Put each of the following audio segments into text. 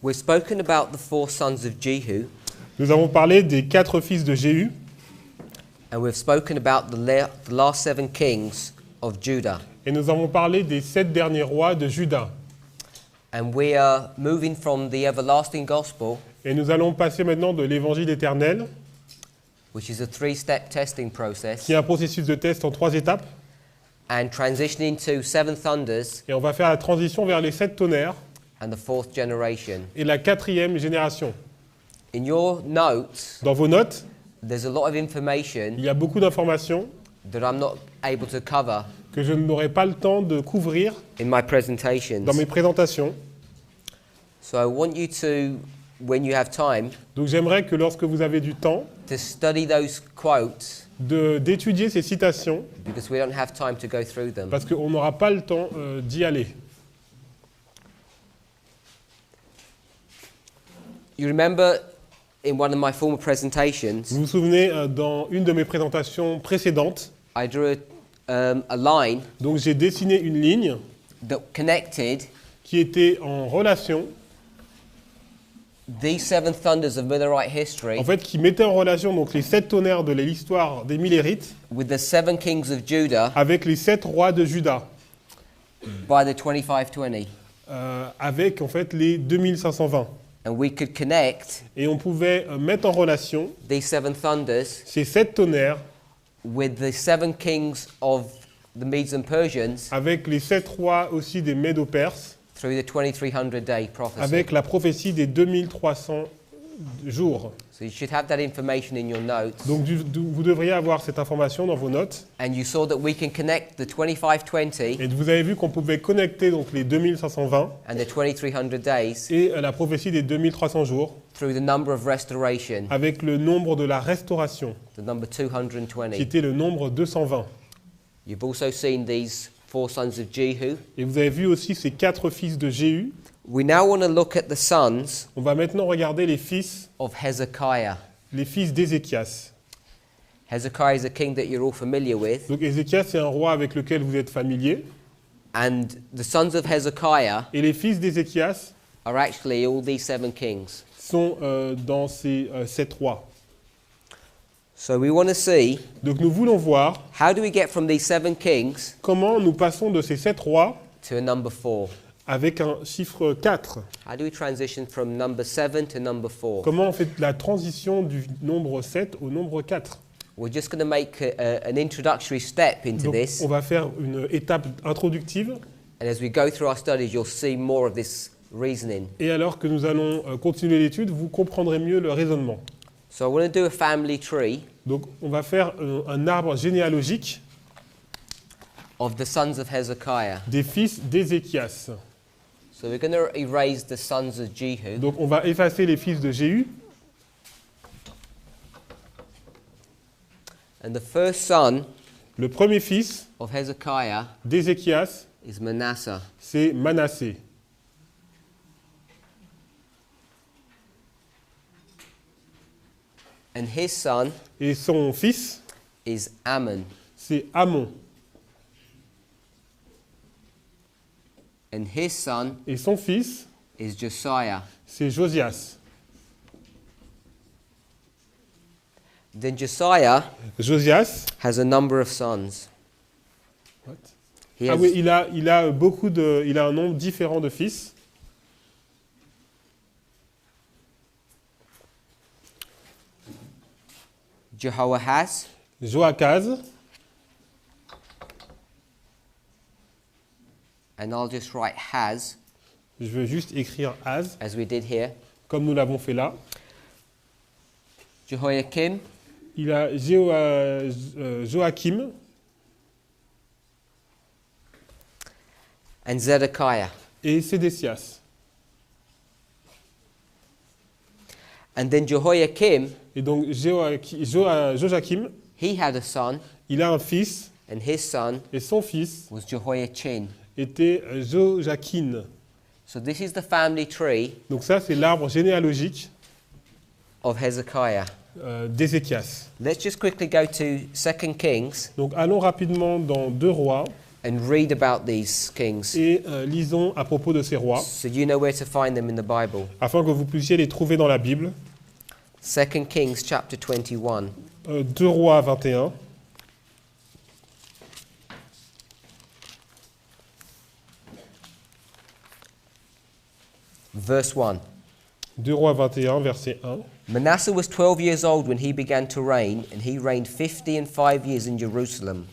We've spoken about the 4 sons of Jehu, Nous avons parlé des 4 fils de Jéhu and we've spoken about the last 7 kings of Judah. et nous avons parlé des 7 derniers rois de Juda. And we are moving from the everlasting gospel, Et nous allons passer maintenant de l'évangile éternel, which is a 3-step testing process, qui est un processus de test en 3 étapes, and transitioning to 7 thunders et on va faire la transition vers les 7 tonnerres and the 4th generation. et la 4e génération. In your notes, Dans vos notes, there's a lot of information il y a beaucoup d'informations that I'm not able to cover que je n'aurai pas le temps de couvrir in my presentations. dans mes présentations. So I want you to, when you have time, Donc j'aimerais que lorsque vous avez du temps, to study those quotes, d'étudier ces citations, because we don't have time to go through them. parce qu'on n'aura pas le temps d'y aller. You remember in one of my former presentations, Vous vous souvenez, dans une de mes présentations précédentes, I drew a line donc j'ai dessiné une ligne that connected qui était en relation, these 7 thunders of Millerite history en fait, qui mettait en relation donc les 7 tonnerres de l'histoire des Millérites with the 7 kings of Judah avec les 7 rois de Juda, by the 2520. avec en fait les 2520. And we could connect Et on pouvait mettre en relation these 7 thunders ces 7 tonnerres with the 7 kings of the Medes and Persians avec les 7 rois aussi des Médo-Perses, through the 2300-day prophecy. avec la prophétie des 2300 jours. So you should have that information in your notes. Donc vous devriez avoir cette information dans vos notes. And you saw that we can connect the 2520 Et vous avez vu qu'on pouvait connecter donc les 2520 and the 2300 days et la prophétie des 2300 jours through the number of restoration, avec le nombre de la restauration, the number qui 220. était le nombre 220. You've also seen these 4 sons of Jehu. Et vous avez vu aussi ces 4 fils de Jéhu. We now want to look at the sons On va maintenant regarder les fils Hezekiah. d'Ézéchias. Hezekiah is a king that you're all familiar with. Donc Ézéchias, c'est un roi avec lequel vous êtes familier. And the sons of Hezekiah Et les fils d'Ézéchias are actually all these 7 kings. sont dans ces 7 rois. So we want to see, Donc nous voulons voir how do we get from these 7 kings comment nous passons de ces 7 rois to a number 4? avec un chiffre 4. How do we transition from number 7 to number 4? Comment on fait la transition du nombre 7 au nombre 4? We're just going to make an introductory step into Donc, this. on va faire une étape introductive. And as we go through our studies, you'll see more of this reasoning. Et alors que nous allons continuer l'étude, vous comprendrez mieux le raisonnement. So I want to do a family tree Donc on va faire un arbre généalogique of the sons of Hezekiah. des fils d'Ézéchias. So we're going to erase the sons of Jehu. Donc on va effacer les fils de Jéhu. And the first son Le premier fils of Hezekiah d'Ézéchias, is Manasseh. c'est Manassé. And his son Et son fils, is Ammon. c'est Amon. And his son Et son fils, is Josiah. c'est Josias. Then Josiah Josias, has a number of sons. He ah has, oui, il a il a un nombre différent de fils. Jehoahaz, Joachaz, and I'll just write Haz, je veux juste écrire Az, as we did here. comme nous l'avons fait là. Jehoiakim, Il a Joachim and Zedekiah. et Sédécias. And then Jehoiakim, Et donc Joachim, he had a son, il a un fils, and his son et son fils was Jehoiachin. était Joachim. So this is the family tree Donc ça, c'est l'arbre généalogique of Hezekiah. d'Ézéchias. Let's just quickly go to 2 Kings Donc allons rapidement dans 2 rois, and read about these kings et lisons à propos de ces rois, so you know where to find them in the Bible. afin que vous puissiez les trouver dans la Bible. 2 Kings chapter 21, 2 Rois 21, verse 1. 2 Rois 21, verset 1. Manasseh was 12 years old when he began to reign, and he reigned 55 years in Jerusalem.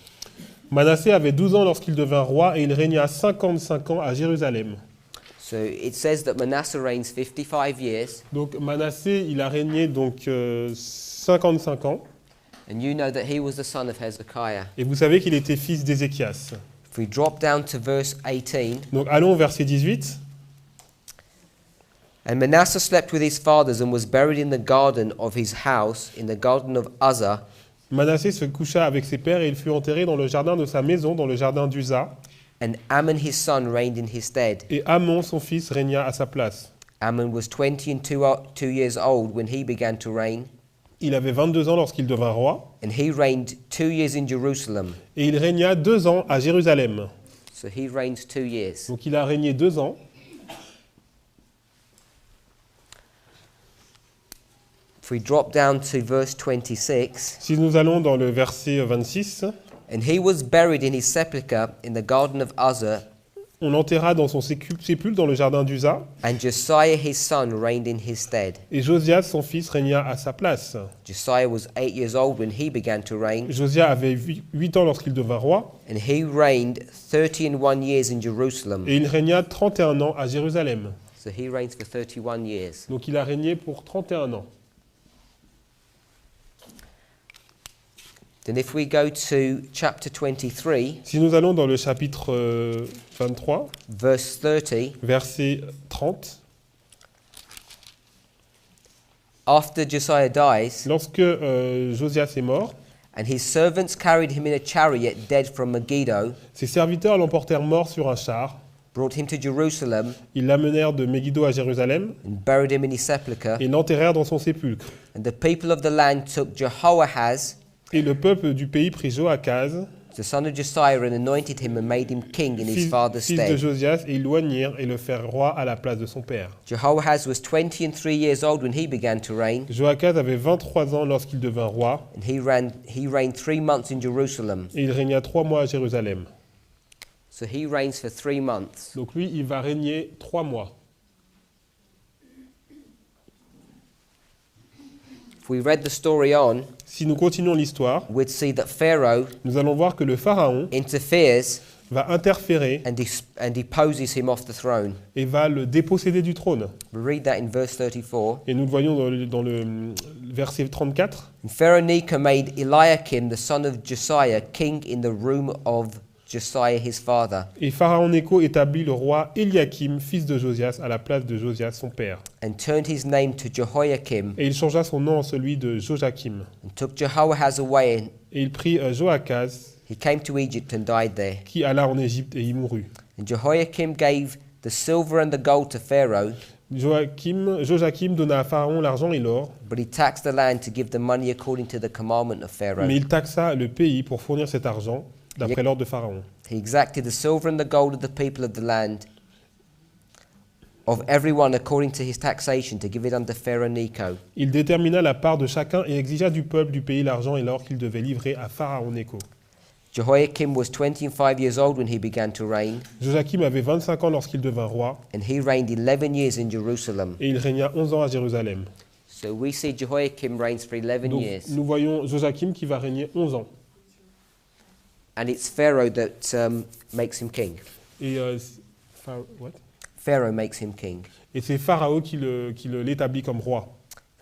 Manassé avait 12 ans lorsqu'il devint roi et il régna 55 ans à Jérusalem. So it says that Manasseh reigns 55 years, Donc Manassé, il a régné donc 55 ans. and you know that he was the son of Hezekiah. Et vous savez qu'il était fils d'Ézéchias. If we drop down to verse 18, Donc allons au verset 18. and Manasseh slept with his fathers and was buried in the garden of his house, in the garden of Uzzah. Manassé se coucha avec ses pères et il fut enterré dans le jardin de sa maison, dans le jardin d'Uza. And Ammon his son reigned in his stead. Et Amon, son fils, régna à sa place. Ammon was 22 years old when he began to reign, Il avait 22 ans lorsqu'il devint roi. and he reigned 2 years in Jerusalem. Et il régna 2 ans à Jérusalem. So he reigns 2 years. Donc il a régné 2 ans. If we drop down to verse 26, Si nous allons dans le verset 26, and he was buried in his sepulchre in the garden of Uzzah, on l'enterra dans son sépulcre dans le jardin d'Uza. and Josiah his son reigned in his stead. Et Josias, son fils, régna à sa place. Josiah was 8 years old when he began to reign, Josias avait 8 ans lorsqu'il devint roi. and he reigned 31 years in Jerusalem. Et il régna 31 ans à Jérusalem. So he reigns for 31 years. Donc il a régné pour 31 ans. Then if we go to chapter 23, Si nous allons dans le chapitre 23, verse 30, verset 30, after Josiah dies, lorsque Josias est mort, and his servants carried him in a chariot dead from Megiddo, ses serviteurs l'emportèrent mort sur un char. brought him to Jerusalem, Ils l'amenèrent de Megiddo à Jérusalem and buried him in his sepulchre. et l'enterrèrent dans son sépulcre. And the people of the land took Jehoahaz, Et le peuple du pays prit Joachaz, the son of Josiah, and anointed him and made him king in his father's fils de stead. Josias, et ils loignirent et le firent roi à la place de son père. Jehoahaz was 23 years old when he began to reign, Joachaz avait 23 ans lorsqu'il devint roi, and he reigned 3 months in Jerusalem. et il régna 3 mois à Jérusalem. So he reigns for 3 months. Donc lui, il va régner 3 mois. If we read the story on, Si nous continuons l'histoire, we'd see that Pharaoh nous allons voir que le pharaon interferes va interférer and deposes him off the throne. et va le déposséder du trône. We read that in verse 34. Et nous le voyons dans le verset 34. And Pharaoh Necho made Eliakim, the son of Josiah, king in the room of Josiah his father, Et Pharaon Nécho établit le roi Eliakim, fils de Josias, à la place de Josias, son père. and turned his name to Jehoiakim, Et il changea son nom en celui de Joachim. and took Jehoahaz away, and Et il prit Joachaz, he came to Egypt and died there. qui alla en Égypte et y mourut. And Jehoiakim gave the silver and the gold to Pharaoh, Joachim donna à Pharaon l'argent et l'or, but he taxed the land to give the money according to the commandment of Pharaoh. mais il taxa le pays pour fournir cet argent, d'après l'ordre de Pharaon. He exacted the silver and the gold of the people of the land, of everyone according to his taxation, to give it unto Pharaoh Necho. Il détermina la part de chacun et exigea du peuple du pays l'argent et l'or qu'il devait livrer à Pharaon Nécho. Jehoiakim was 25 years old when he began to reign, Joachim avait 25 ans lorsqu'il devint roi, and he reigned 11 years in Jerusalem. et il régna 11 ans à Jérusalem. So we see Jehoiakim reigns for 11 Donc, years, nous voyons Joachim qui va régner 11 ans. and it's Pharaoh that makes him king. Et, Pharaoh makes him king. et c'est Pharaon qui l'établit comme roi.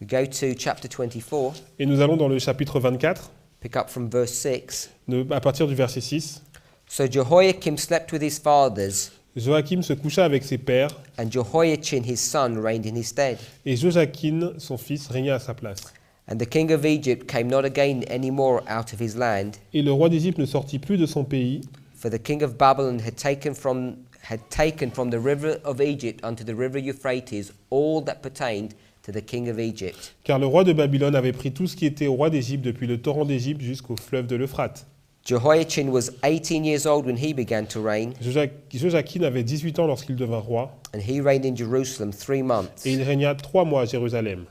We go to chapter 24, Et nous allons dans le chapitre 24, pick up from verse 6. à partir du verset 6. So Jehoiakim slept with his fathers, Joachim se coucha avec ses pères, and Jehoiachin his son reigned in his stead. et Joachim, son fils, régna à sa place. And the king of Egypt came not again any more out of his land, Et le roi d'Égypte ne sortit plus de son pays, for the king of Babylon had taken from the river of Egypt unto the river Euphrates all that pertained to the king of Egypt. car le roi de Babylone avait pris tout ce qui était au roi d'Égypte depuis le torrent d'Égypte jusqu'au fleuve de l'Euphrate. Jehoiachin was 18 years old when he began to reign, Joachim avait 18 ans lorsqu'il devint roi, and he reigned in Jerusalem 3 months. et il régna 3 mois à Jérusalem.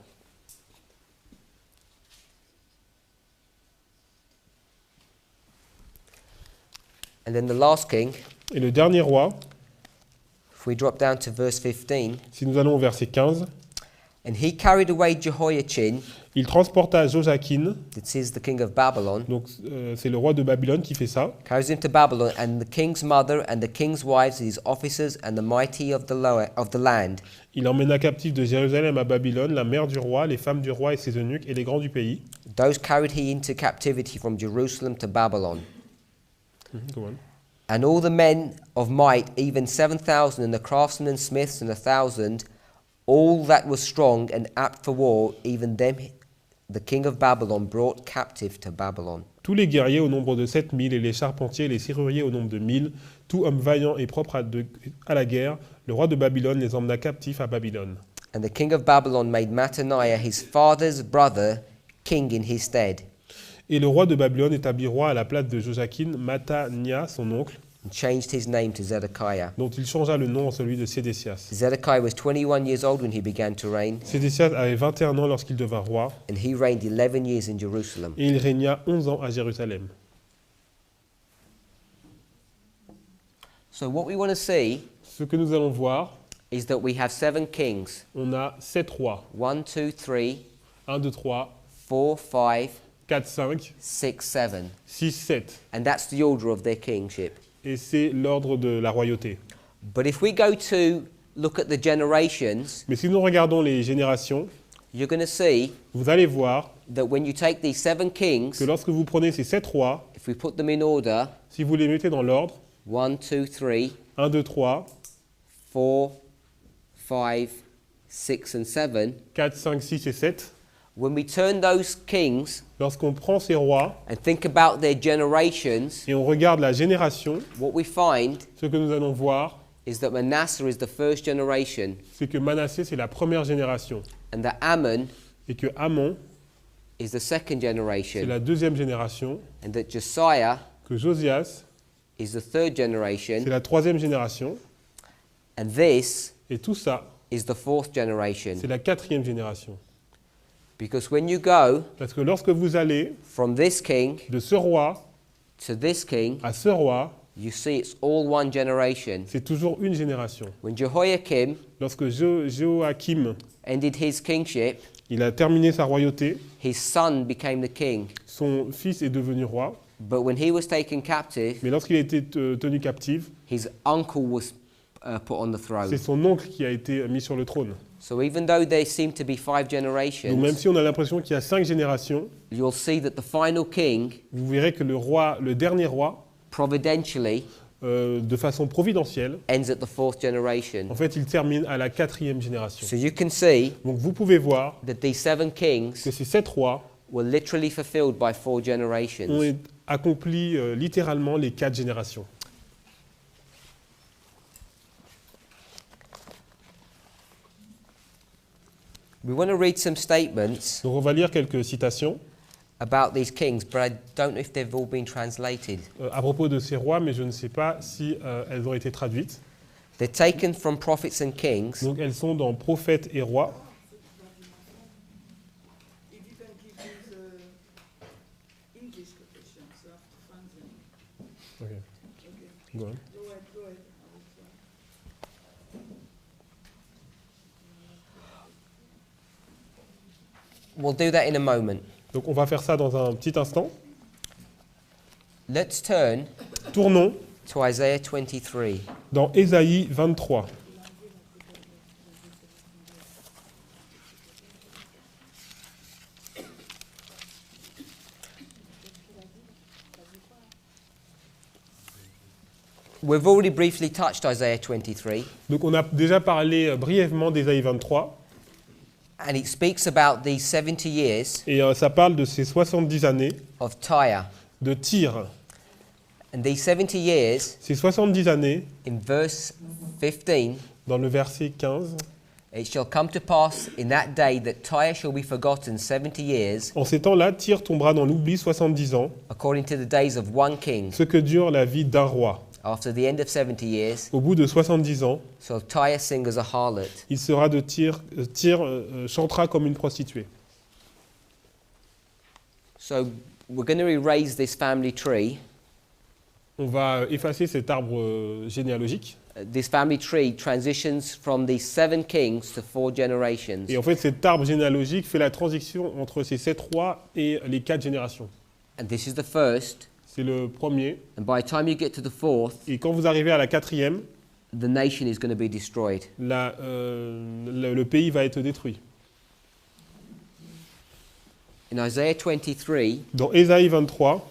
And then the last king, Et le dernier roi, if we drop down to verse 15, si nous allons au verset 15, and he carried away Jehoiachin, il transporta Joachim, that is the king of Babylon, donc c'est le roi de Babylone qui fait ça, carries him to Babylon, and the king's mother and the king's wives, his officers, and the mighty of the land. il emmena captif de Jérusalem à Babylone la mère du roi, les femmes du roi et ses eunuques et les grands du pays. Those carried he into captivity from Jerusalem to Babylon. Go on. And all the men of might, even 7,000, and the craftsmen and smiths, and 1,000, all that was strong and apt for war, even them the king of Babylon brought captive to Babylon. Tous les guerriers au nombre de 7000 et les charpentiers et les serruriers au nombre de 1000, tout homme vaillant et propre à la guerre, le roi de Babylone les emmena captifs à Babylone. And the king of Babylon made Mattaniah, his father's brother, king in his stead, Et le roi de Babylone établit roi à la place de Joachim, Mattania, son oncle, and changed his name to Zedekiah. dont il changea le nom en celui de Sédécias. Zedekiah was 21 years old when he began to reign, Sédécias avait 21 ans lorsqu'il devint roi, and he reigned 11 years in Jerusalem. et il régna 11 ans à Jérusalem. So what we want to see Ce que nous allons voir, is that we have 7 kings. on a 7 rois. 1, 2, 3, 1, 2, 3, 4, 5, 4, 5, 6, 7. 6, 7. And that's the order of their kingship. Et c'est l'ordre de la royauté. But if we go to look at the generations, Mais si nous regardons les générations, you're going to see vous allez voir that when you take these 7 kings, que lorsque vous prenez ces 7 rois, if we put them in order, si vous les mettez dans l'ordre, 1, 2, 3, 1, 2, 3, 4, 5, 6, and 7, 4, 5, 6 et 7, when we turn those kings lorsqu'on prend ces rois and think about their generations, et on regarde la génération, what we find ce que nous allons voir, is that Manasseh is the first generation, c'est que Manassé, c'est la première génération, and that Ammon et que Amon, is the second c'est generation, la deuxième génération, and that Josiah que Josias, is the third c'est generation, la troisième génération, and this et tout ça, is the fourth generation. c'est la quatrième génération. Because when you go Parce que lorsque vous allez from this king de ce roi to this king, à ce roi, you see it's all one generation. c'est toujours une génération. When Jehoiakim Lorsque Joachim, ended his kingship, il a terminé sa royauté, his son became the king. son fils est devenu roi, But when he was taken captive, mais lorsqu'il a été tenu captif, his uncle was put on the c'est throne. son oncle qui a été mis sur le trône. So even though there seem to be 5 Donc même generations, si on a l'impression qu'il y a 5 générations, you'll see that the final king, vous verrez que le dernier roi, providentially, de façon providentielle, ends at the 4th generation. en fait, il termine à la 4e génération. So you can see Donc vous pouvez voir that these 7 kings que ces 7 rois were literally fulfilled by 4 ont generations. accompli littéralement les 4 générations. We want to read some statements Donc on va lire quelques citations about these kings, but I don't know if they've all been translated. à propos de ces rois, mais je ne sais pas si elles ont été traduites. They're taken from prophets and kings, Donc elles sont dans Prophètes et Rois. If you can give me the English quotation, so I have to find them. Okay. Okay. Go on. Go ahead, go ahead. we'll do that in a moment. Donc on va faire ça dans un petit instant. Let's turn Tournons to Isaiah 23. dans Ésaïe 23. We've already briefly touched Isaiah 23, Donc on a déjà parlé brièvement d'Ésaïe 23 and it speaks about these 70 years et ça parle de ces 70 années of Tyre. de Tyr. And these 70 years, Ces 70 années, in verse 15, dans le verset 15, It shall come to pass in that day that Tyre shall be forgotten 70 years, En ces temps-là, Tyr tombera dans l'oubli 70 ans, according to the days of one king. ce que dure la vie d'un roi. After the end of 70 years, Au bout de 70 ans, shall Tyre sing as a harlot. il sera de Tyr, chantera comme une prostituée. So we're going to erase this family tree. On va effacer cet arbre généalogique. This family tree transitions from these 7 kings to 4 generations. Et en fait, cet arbre généalogique fait la transition entre ces 7 rois et les 4 générations. And this is the first. C'est le premier. And by the time you get to the 4th, Et quand vous arrivez à la 4e, the nation is going to be destroyed. le pays va être détruit. In Isaiah 23, Dans Ésaïe 23,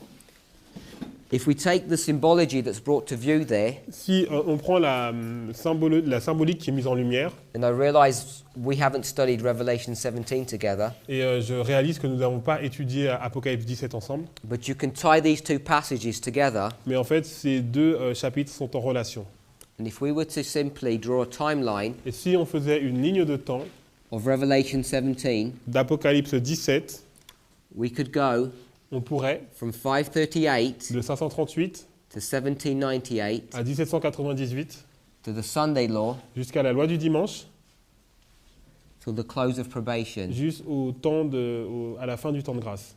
if we take the symbology that's brought to view there, si on prend la symbolique qui est mise en lumière, and I realize we haven't studied Revelation 17 together, et je réalise que nous n'avons pas étudié Apocalypse 17 ensemble, but you can tie these 2 passages together, mais en fait, ces 2 chapitres sont en relation. and if we were to simply draw a timeline Et si on faisait une ligne de temps of Revelation 17, d'Apocalypse 17, we could go on pourrait, from 538 de 538 to 1798 à 1798, to the Sunday law jusqu'à la loi du dimanche, till the close of probation. jusqu'au à la fin du temps de grâce.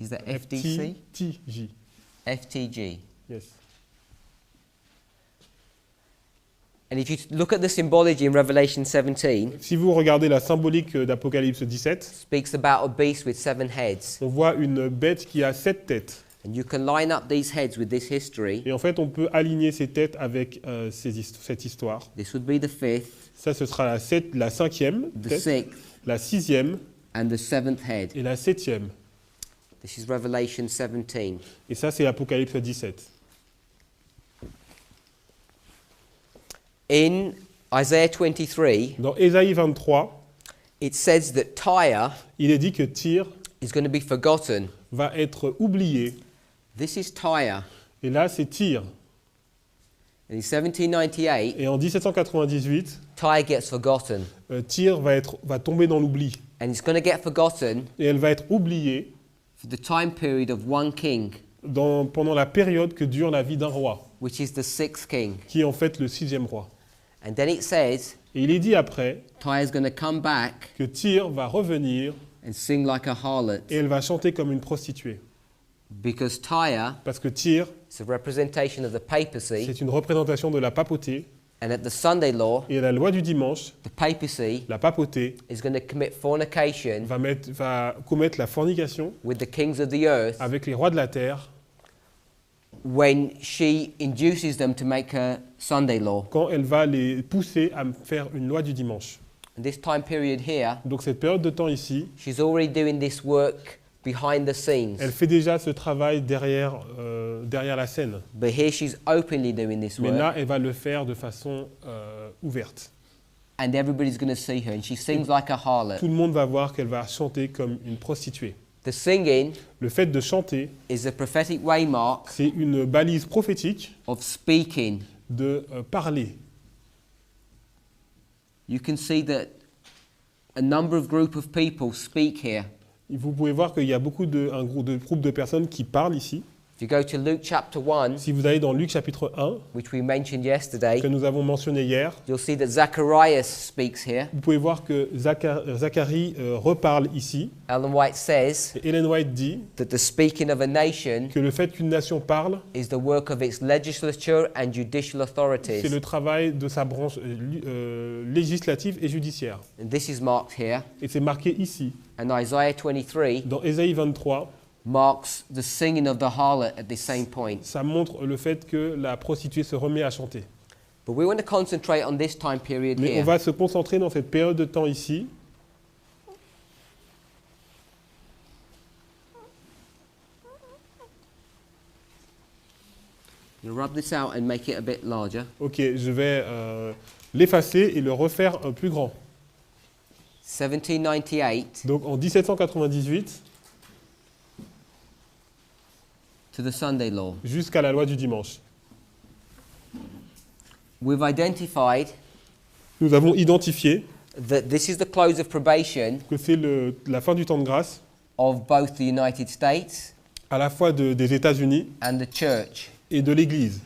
Is that FDC? FTJ. FTG. Yes. And if you look at the symbology in Revelation 17, Si vous regardez la symbolique d'Apocalypse 17, speaks about a beast with 7 heads. on voit une bête qui a 7 têtes. And you can line up these heads with this history. Et en fait, on peut aligner ces têtes avec cette histoire. This would be the 5th, Ça, ce sera la 5e the tête, 6th, la 6e and the 7th head. et la 7e. This is Revelation 17. Et ça, c'est Apocalypse 17. In Isaiah 23, Dans Ésaïe 23, it says that Tyre il est dit que Tyr is going to be forgotten. va être oublié. This is Tyre. Et là, c'est Tyr. And in 1798, Et en 1798, Tyre gets forgotten. Tyr va tomber dans l'oubli. And it's going to get forgotten Et elle va être oubliée for the time period of one king, pendant la période que dure la vie d'un roi, which is the 6th king. qui est en fait le 6e roi. And then it says Et il est dit après Tyre's going to come back que Tyr va revenir and sing like a harlot, et elle va chanter comme une prostituée. because Tyre Parce que Tyr, is a representation of the papacy, c'est une représentation de la papauté. and at the Sunday law, Et la loi du dimanche, the papacy la papauté is going to commit fornication va commettre la fornication with the kings of the earth avec les rois de la terre when she induces them to make a Sunday law. quand elle va les pousser à faire une loi du dimanche. And this time period here, Donc cette période de temps ici, she's already doing this work behind the scenes. elle fait déjà ce travail derrière la scène. But here she's openly doing this Mais work. là, elle va le faire de façon ouverte. And everybody's going to see her. And she sings like a harlot. Tout le monde va voir qu'elle va chanter comme une prostituée. The singing Le fait de chanter, is a prophetic waymark c'est une balise prophétique of speaking. de parler. You can see that a number of group of people speak here. Vous pouvez voir qu'il y a un groupe de personnes qui parlent ici. If you go to Luke chapter 1, Si vous allez dans Luc chapitre 1, which we mentioned yesterday, que nous avons mentionné hier, you'll see that Zacharias speaks here. vous pouvez voir que Zacharie reparle ici. Ellen White says Et Ellen White dit that the speaking of a nation que le fait qu'une nation parle, is the work of its legislature and judicial c'est authorities. le travail de sa branche législative et judiciaire. And this is marked here. Et c'est marqué ici. And Isaiah 23 Dans Ésaïe 23, marks the singing of the harlot at this same point. ça montre le fait que la prostituée se remet à chanter. But we want to concentrate on this time period Mais on here. va se concentrer dans cette période de temps ici. You rub this out and make it a bit larger. Ok, je vais l'effacer et le refaire plus grand. 1798 Donc en 1798 to the Sunday law. jusqu'à la loi du dimanche. We've identified Nous avons identifié that this is the close of probation que c'est la fin du temps de grâce, of both the United States à la fois des États-Unis and the church. et de l'Église.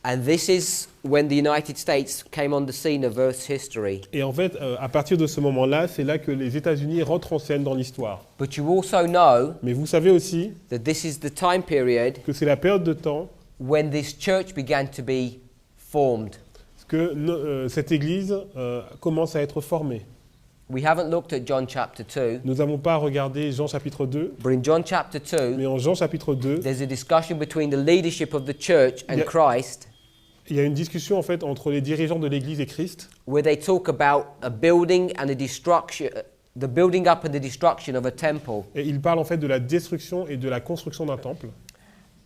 And this is when the United States came on the scene of Earth's history. Et en fait, à partir de ce moment-là, c'est là que les États-Unis rentrent en scène dans l'histoire. But you also know Mais vous savez aussi that this is the time period que c'est la période de temps when this church began to be formed. que cette Église commence à être formée. We haven't looked at John chapter 2, Nous n'avons pas regardé Jean chapitre 2, but in John chapter 2, mais en Jean chapitre 2, there's a discussion between the leadership of the church and Yeah. Christ, il y a une discussion en fait entre les dirigeants de l'Église et Christ, where they talk about a building and a destruction, the building up and the destruction of a temple. et ils parlent en fait de la destruction et de la construction d'un temple.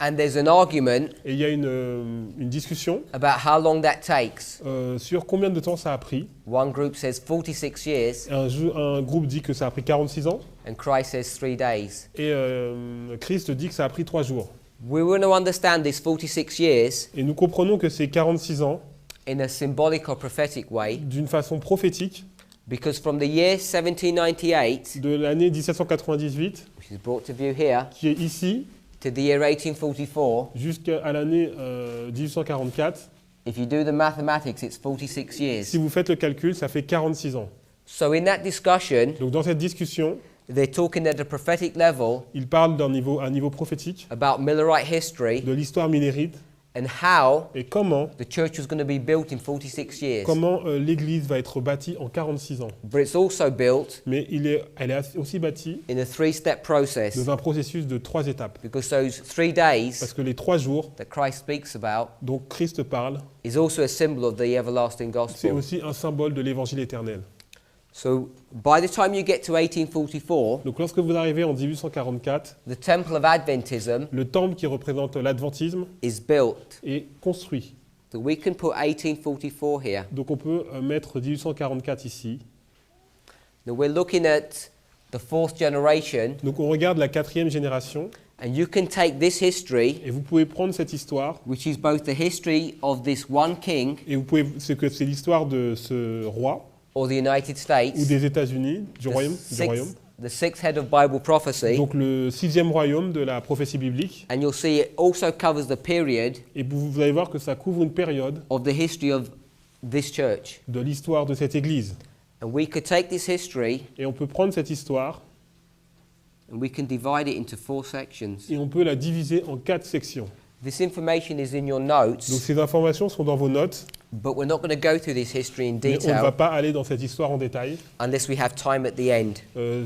And there's an argument Et il y a une discussion about how long that takes. sur combien de temps ça a pris. One group says 46 years, Un groupe dit que ça a pris 46 ans, and Christ says 3 days. et Christ dit que ça a pris 3 jours. We want to understand this 46 years Et nous comprenons que c'est 46 ans in a symbolic or prophetic way, d'une façon prophétique, because from the year 1798, de l'année 1798, which is brought to view here, qui est ici, to the year 1844, jusqu'à l'année 1844. if you do the mathematics, it's 46 years. Si vous faites le calcul, ça fait 46 ans. So in that discussion, Donc dans cette discussion, they're talking at a prophetic level il parle d'un niveau prophétique, about Millerite history de l'histoire minérite, and how et comment the church was going to be built in 46 years. l'Église va être bâtie en 46 ans. But it's also built Mais elle est aussi bâtie in a 3-step process, dans un processus de 3 étapes. because those 3 days Parce que les 3 jours that Christ speaks about dont Christ parle, is also a symbol of the everlasting c'est gospel. aussi un symbole de l'évangile éternel. So by the time you get to 1844, Donc lorsque vous arrivez en 1844, the temple of Adventism le temple qui représente l'adventisme is built. est construit. So we can put 1844 here. Donc on peut mettre 1844 ici. Now we're looking at the 4th generation, Donc on regarde la 4e génération, and you can take this history, et vous pouvez prendre cette histoire, which is both the history of this one king et c'est l'histoire de ce roi, or the United ou States, des États-Unis, du royaume. the sixth head of Bible prophecy, Donc le 6e royaume de la prophétie biblique. and you'll see it also covers the period Et vous allez voir que ça couvre une période of the history of this church. de l'histoire de cette église. And we could take this history Et on peut prendre cette histoire and we can divide it into 4 sections. et on peut la diviser en 4 sections. This information is in your Donc notes, ces informations sont dans vos notes, but we're not going to go through this history in mais on ne va detail pas aller dans cette histoire en détail, unless we have time at the end.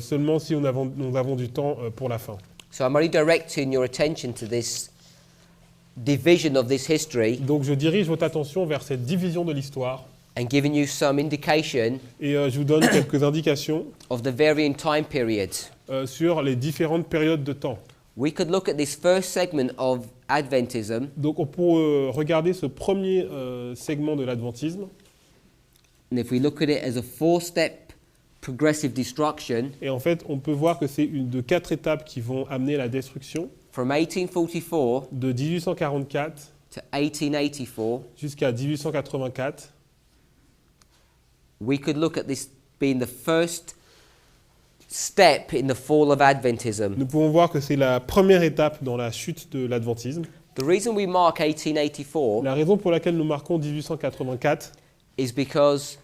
seulement si nous avons du temps pour la fin. So I'm only directing your attention to this division of this history Donc je dirige votre attention vers cette division de l'histoire and giving you some indication et je vous donne quelques indications of the varying time periods. sur les différentes périodes de temps. We could look at this first segment of Adventism, Donc on peut regarder ce premier segment de l'adventisme, and if we look at it as a 4-step progressive destruction et en fait on peut voir que c'est une de 4 étapes qui vont amener la destruction from 1844 de 1844 to 1884. jusqu'à 1884. We could look at this being the first step in the fall of Adventism. Nous pouvons voir que c'est la première étape dans la chute de l'adventisme. The reason we mark 1884 La raison pour laquelle nous marquons 1884, is because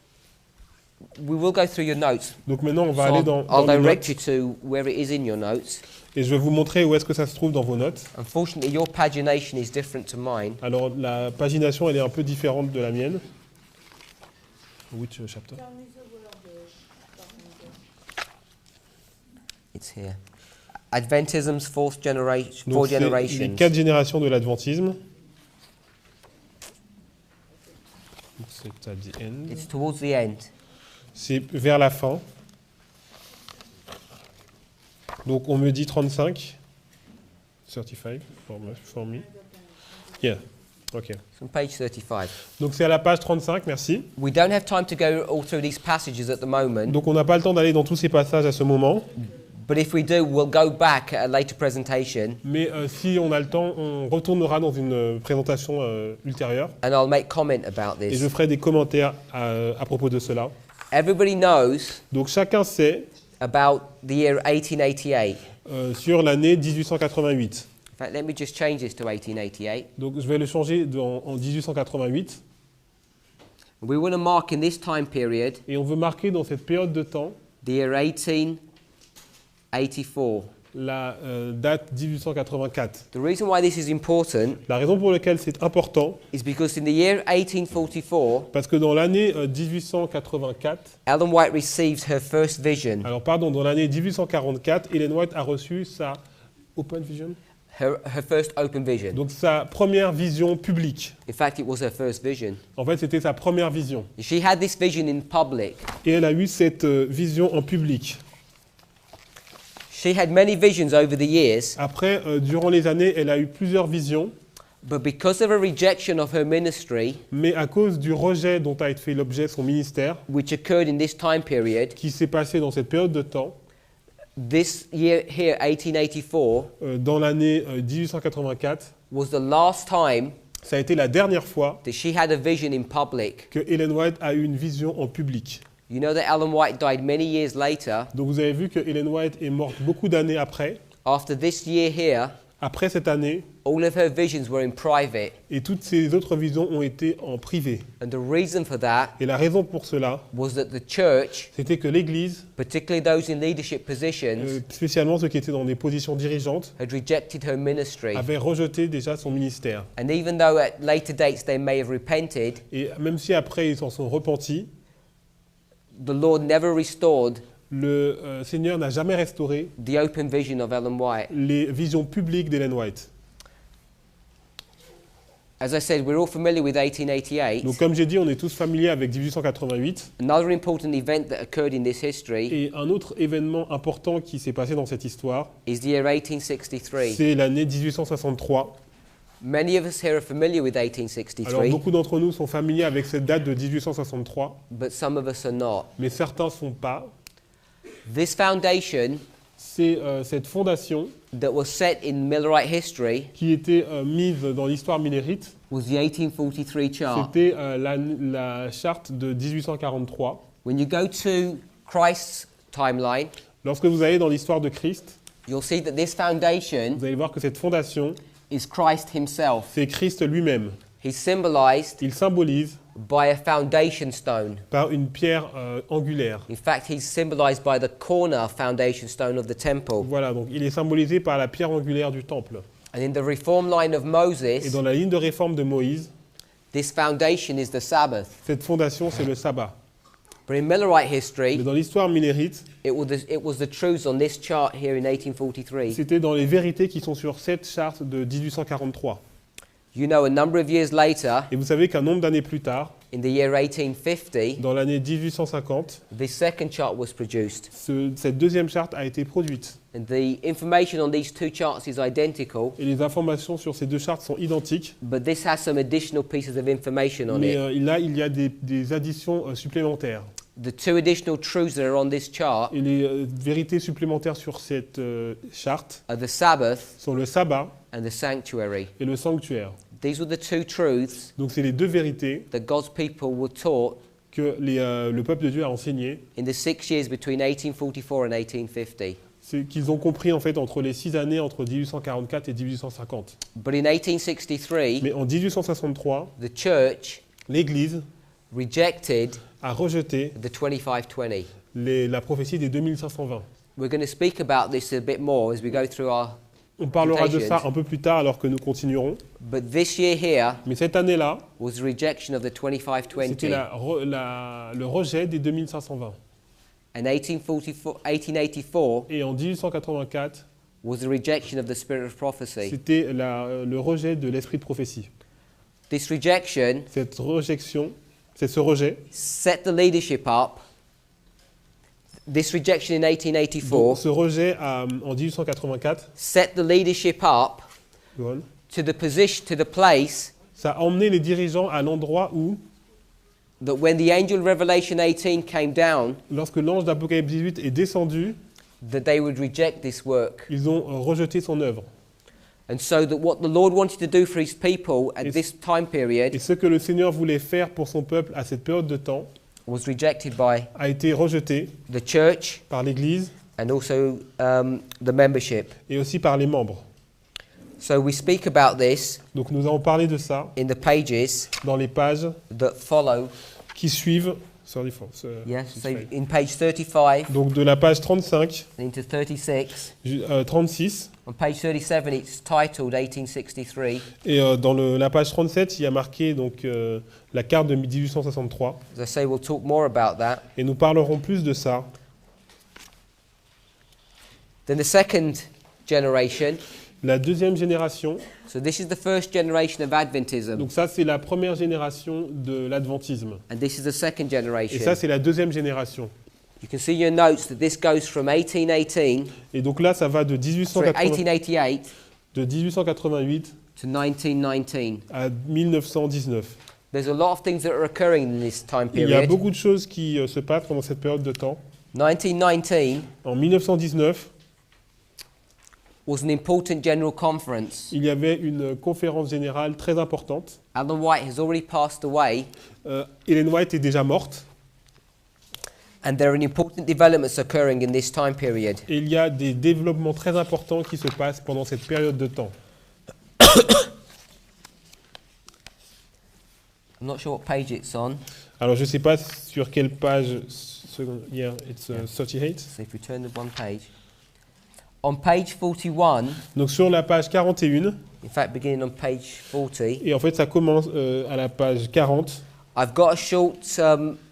we will go through your notes. donc maintenant on va So aller dans I'll les direct notes you to where it is in your notes. et je vais vous montrer où est-ce que ça se trouve dans vos notes. Unfortunately, your pagination is different to mine. Alors la pagination elle est un peu différente de la mienne. Which chapter? Tell me the word, Parminder. It's here. Adventism's four Donc, c'est les generations. 4 générations de l'adventisme. C'est à the end. It's towards the end. C'est vers la fin. Donc on me dit 35. 35 for me. Yeah. OK. It's on page 35. Donc c'est à la page 35, merci. We don't have time to go all through these passages at the moment, Donc on n'a pas le temps d'aller dans tous ces passages à ce moment. but if we do, we'll go back at a later presentation Mais si on a le temps, on retournera dans une présentation ultérieure. and I'll make comment about Et this. je ferai des commentaires à propos de cela. Everybody knows Donc chacun sait about the year 1888. sur l'année 1888. In fact, let me just change this to 1888. Donc je vais le changer en 1888. We want to mark in this time period Et on veut marquer dans cette période de temps the year 1884. la date 1884. The reason why this is important La raison pour laquelle c'est important, is because in the year 1844, parce que dans l'année 1884, Ellen White receives her first vision. dans l'année 1844, Ellen White a reçu sa Open Vision, Her first open vision. donc sa première vision publique. In fact, it was her first vision. En fait, c'était sa première vision. She had this vision in public. Et elle a eu cette vision en public. She had many visions over the years, Après, durant les années, elle a eu plusieurs visions, but because of a rejection of her ministry, mais à cause du rejet dont a été fait l'objet son ministère, which occurred in this time period, qui s'est passé dans cette période de temps, this year here, 1884, dans l'année 1884, was the last time ça a été la dernière fois that she had a vision in public. que Ellen White a eu une vision en public. You know that Ellen White died many years later. Donc vous avez vu que Ellen White est morte beaucoup d'années après. After this year here, Après cette année, all of her visions were in private. et toutes ses autres visions ont été en privé. And the reason for that Et la raison pour cela, was that the church, c'était que l'Église, particularly those in leadership positions, spécialement ceux qui étaient dans des positions dirigeantes, had rejected her ministry. avait rejeté déjà son ministère. And even though at later dates they may have repented, Et même si après ils s'en sont repentis, the Lord never restored le Seigneur n'a jamais restauré the open vision of Ellen White. les visions publiques d'Ellen White. As I said, we're all familiar with 1888. Donc comme j'ai dit, on est tous familiers avec 1888. Another important event that occurred in this history Et un autre événement important qui s'est passé dans cette histoire, is the year 1863. c'est l'année 1863. Many of us here are familiar with Alors 1863, beaucoup d'entre nous sont familiers avec cette date de 1863, but some of us are not. mais certains ne sont pas. This foundation C'est cette fondation that was set in Millerite history qui était mise dans l'histoire millérite. was the 1843 chart. C'était la charte de 1843. When you go to Christ's timeline, Lorsque vous allez dans l'histoire de Christ, you'll see that this foundation vous allez voir que cette fondation, is Christ himself. c'est Christ lui-même. He's symbolized Il symbolise by a foundation stone. par une pierre angulaire. In fact, he's symbolized by the corner foundation stone of the temple. Voilà, donc il est symbolisé par la pierre angulaire du temple. And in the reform line of Et Moses, dans la ligne de réforme de Moïse, this foundation is the Sabbath. cette fondation, c'est le sabbat. But in Millerite Mais history, dans l'histoire millérite, it was the truths on this chart here in 1843. c'était dans les vérités qui sont sur cette charte de 1843. You know, a number of years later, Et vous savez qu'un nombre d'années plus tard, in the year 1850, dans l'année 1850, the second chart was produced. cette deuxième charte a été produite. And the information on these two charts is identical, Et les informations sur ces deux chartes sont identiques, but this has some additional pieces of information on mais it. là, il y a des additions supplémentaires. The two additional truths that are on this chart Et les vérités supplémentaires sur cette charte are the Sabbath sont le sabbat and the sanctuary. et le sanctuaire. These were the two truths Donc c'est les deux vérités that God's people were taught que le peuple de Dieu a enseignées, in the 6 years between 1844 and 1850. c'est qu'ils ont compris en fait entre les 6 années entre 1844 et 1850. But in 1863, Mais en 1863, the church l'Église rejected a rejeté the 2520. la prophétie des 2520. We're going to speak about this a bit more as we go through our... On parlera de ça un peu plus tard alors que nous continuerons. But this year here Mais cette année-là, was the rejection of the c'était 2520. le rejet des 2520. And 1884 Et en 1884, was the rejection of the spirit of prophecy. c'était le rejet de l'esprit de prophétie. This rejection Cette rejection, c'est ce rejet. set the leadership up. This rejection in Donc, 1884 ce rejet en 1884, set the leadership up Bonne, to the position, to the place ça a emmené les dirigeants à l'endroit où, that when the angel of Revelation 18 came down, lorsque l'ange d'Apocalypse 18 est descendu, that they would reject this work. ils ont rejeté son œuvre. And so that what the Lord wanted to do for his people at Et- this time period Et ce que le Seigneur voulait faire pour son peuple à cette période de temps, was rejected by a été rejeté the church par l'Église and also the membership. et aussi par les membres. So we speak about this Donc nous allons parler de ça in the pages dans les pages that follow. qui suivent. Yes, so in page 35 Donc de la page 35, into 36. 36, On page 37 it's titled 1863. et dans la page 37, il y a marqué donc, la carte de 1863. As I say, we'll talk more about that. Et nous parlerons plus de ça. Then the second generation. La deuxième génération, So this is the first generation of Adventism. donc ça c'est la première génération de l'adventisme. And this is the second Et generation. ça c'est la deuxième génération. You can see in your notes that this goes from 1818 Et donc là ça va de 1888 1888 to 1919. à 1919. There's a lot of things that are occurring in this time Il y a period. beaucoup de choses qui se passent pendant cette période de temps. 1919 En 1919, was an important general conference. il y avait une conférence générale très importante. Ellen White has already passed away, Ellen White est déjà morte and there are important developments occurring in this time period. et il y a des développements très importants qui se passent pendant cette période de temps. I'm not sure what page it's on, Alors je ne sais pas sur quelle page, yeah, it's 38. so if we turn to one page. On page 41, Donc sur la page 41, in fact beginning on page 40, et en fait ça commence à la page 40, I've got a short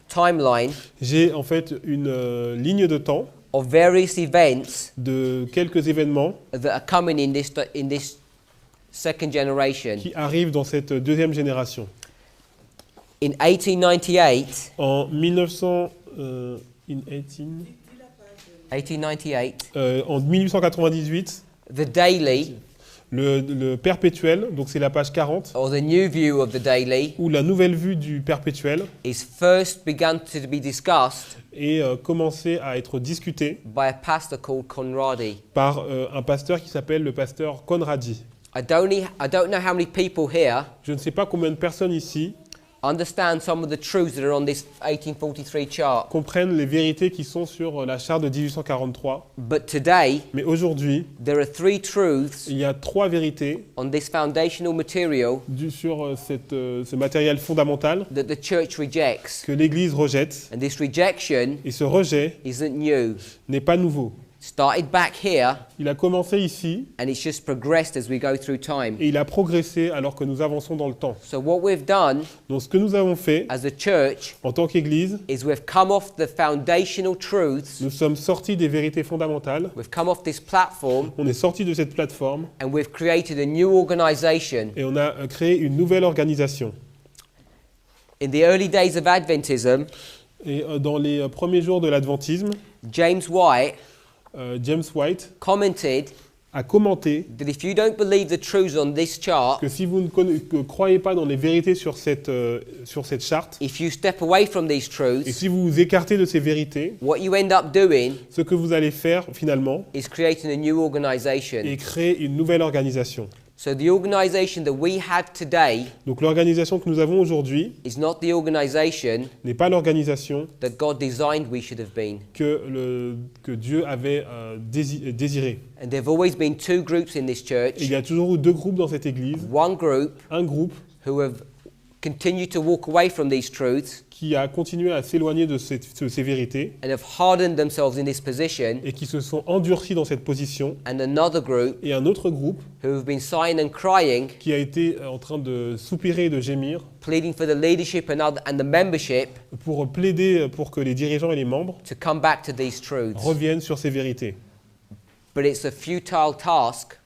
timeline j'ai en fait une ligne de temps of various events de quelques événements that are coming in this second generation. qui arrivent dans cette deuxième génération. In 1898, En 1898, en 1898, the daily, le perpétuel, donc c'est la page 40, or the new view of the daily, où la nouvelle vue du perpétuel is first begun to be discussed est commencée à être discutée by a pastor called Conradi. par un pasteur qui s'appelle le pasteur Conradi. I don't know how many people here Je ne sais pas combien de personnes ici understand some of the truths that are on this 1843 chart. comprennent les vérités qui sont sur la charte de 1843. But today, Mais aujourd'hui, there are three truths il y a trois vérités on this foundational material sur ce matériel fondamental that the church rejects. que l'Église rejette. And this rejection Et ce rejet isn't new. n'est pas nouveau. Started back here, Il a commencé ici and it's just progressed as we go through time. et il a progressé alors que nous avançons dans le temps. So what we've done Donc ce que nous avons fait as a church en tant qu'Église, is we've come off the foundational truths, nous sommes sortis des vérités fondamentales, we've come off this platform, on est sortis de cette plateforme and we've created a new organization. et on a créé une nouvelle organisation. In the early days of Adventism, Et dans les premiers jours de l'adventisme, James White James White commented a commenté that if you don't believe the truths on this chart, que si vous ne croyez pas dans les vérités sur cette charte, if you step away from these et truths, si vous vous écartez de ces vérités, what you end up doing ce que vous allez faire finalement is creating a new organization. est créer une nouvelle organisation. So the organization that we have today Donc l'organisation que nous avons aujourd'hui is not the organization n'est pas l'organisation that God designed we should have been. que Dieu avait désirée. And there have always been two groups in this church. Il y a toujours eu deux groupes dans cette église. One group Un groupe who have continued to walk away from these truths qui a continué à s'éloigner de ces vérités and have hardened themselves in this position, et qui se sont endurcis dans cette position. and another group Et un autre groupe who have been sighing and crying, qui a été en train de soupirer et de gémir pleading for the leadership and the membership pour plaider pour que les dirigeants et les membres to come back to these truths. reviennent sur ces vérités. But it's a futile task.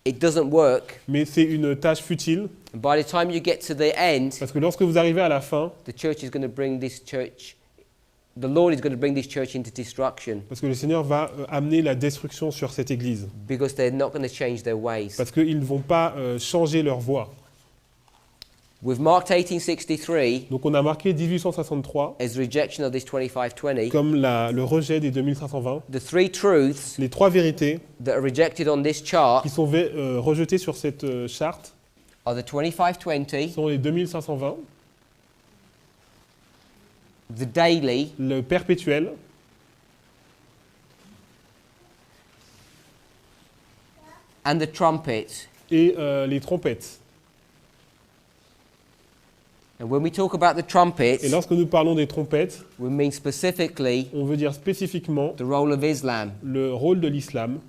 It doesn't work. Mais c'est une tâche futile And by the time you get to the end, parce que lorsque vous arrivez à la fin, the church is going to bring this church, the Lord is going to bring this church into destruction parce que le Seigneur va amener la destruction sur cette église. because they're not going to change their ways. Parce qu'ils ne vont pas changer leur voie. We've marked 1863 Donc on a marqué 1863 as rejection of this 2520. comme le rejet des 2520. The three truths Les trois vérités that are rejected on this chart qui sont rejetées sur cette charte are the 2520, sont les 2520, the daily, le perpétuel, and the trumpet. et les trompettes. And when we talk about the trumpets, Et lorsque nous parlons des trompettes, we mean specifically on veut dire spécifiquement the role of Islam le rôle de l'islam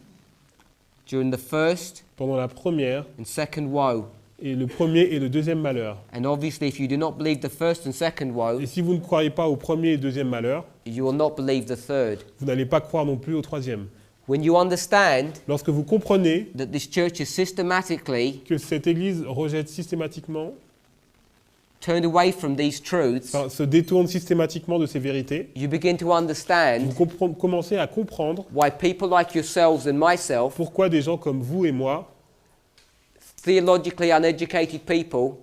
during the first pendant la première and second woe. et le premier et le deuxième malheur. And obviously, if you do not believe the first and second woe, Et si vous ne croyez pas au premier et deuxième malheur, you will not believe the third. vous n'allez pas croire non plus au troisième. When you understand Lorsque vous comprenez that this church is systematically que cette Église rejette systématiquement, turned away from these truths, enfin, se détourne systématiquement de ces vérités, you begin to understand vous commencez à comprendre why people like yourselves and myself, pourquoi des gens comme vous et moi, theologically uneducated people,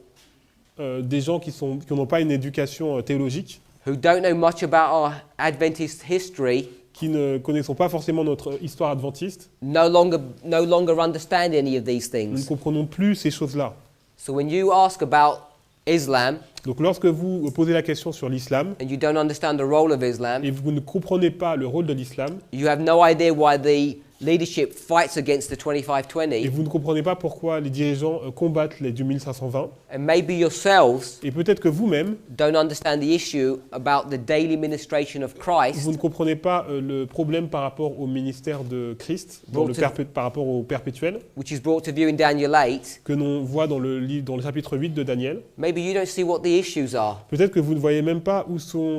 des gens qui n'ont pas une éducation théologique, who don't know much about our Adventist history, qui ne connaissons pas forcément notre histoire adventiste, no longer understand any of these nous ne things. comprenons plus ces choses-là. So when you ask about Islam Donc lorsque vous posez la question sur l'islam, and you don't understand the role of Islam, et vous ne comprenez pas le rôle de l'islam, you have no idea why the leadership fights against the et 2520, vous ne comprenez pas pourquoi les dirigeants combattent les 2520, and maybe yourselves et peut-être que vous-même, don't understand the issue about the daily ministration of Christ, vous ne comprenez pas le problème par rapport au ministère de Christ, par rapport au perpétuel, which is brought to view in Daniel 8. que l'on voit dans le chapitre 8 de Daniel. Maybe you don't see what the issues are. Peut-être que vous ne voyez même pas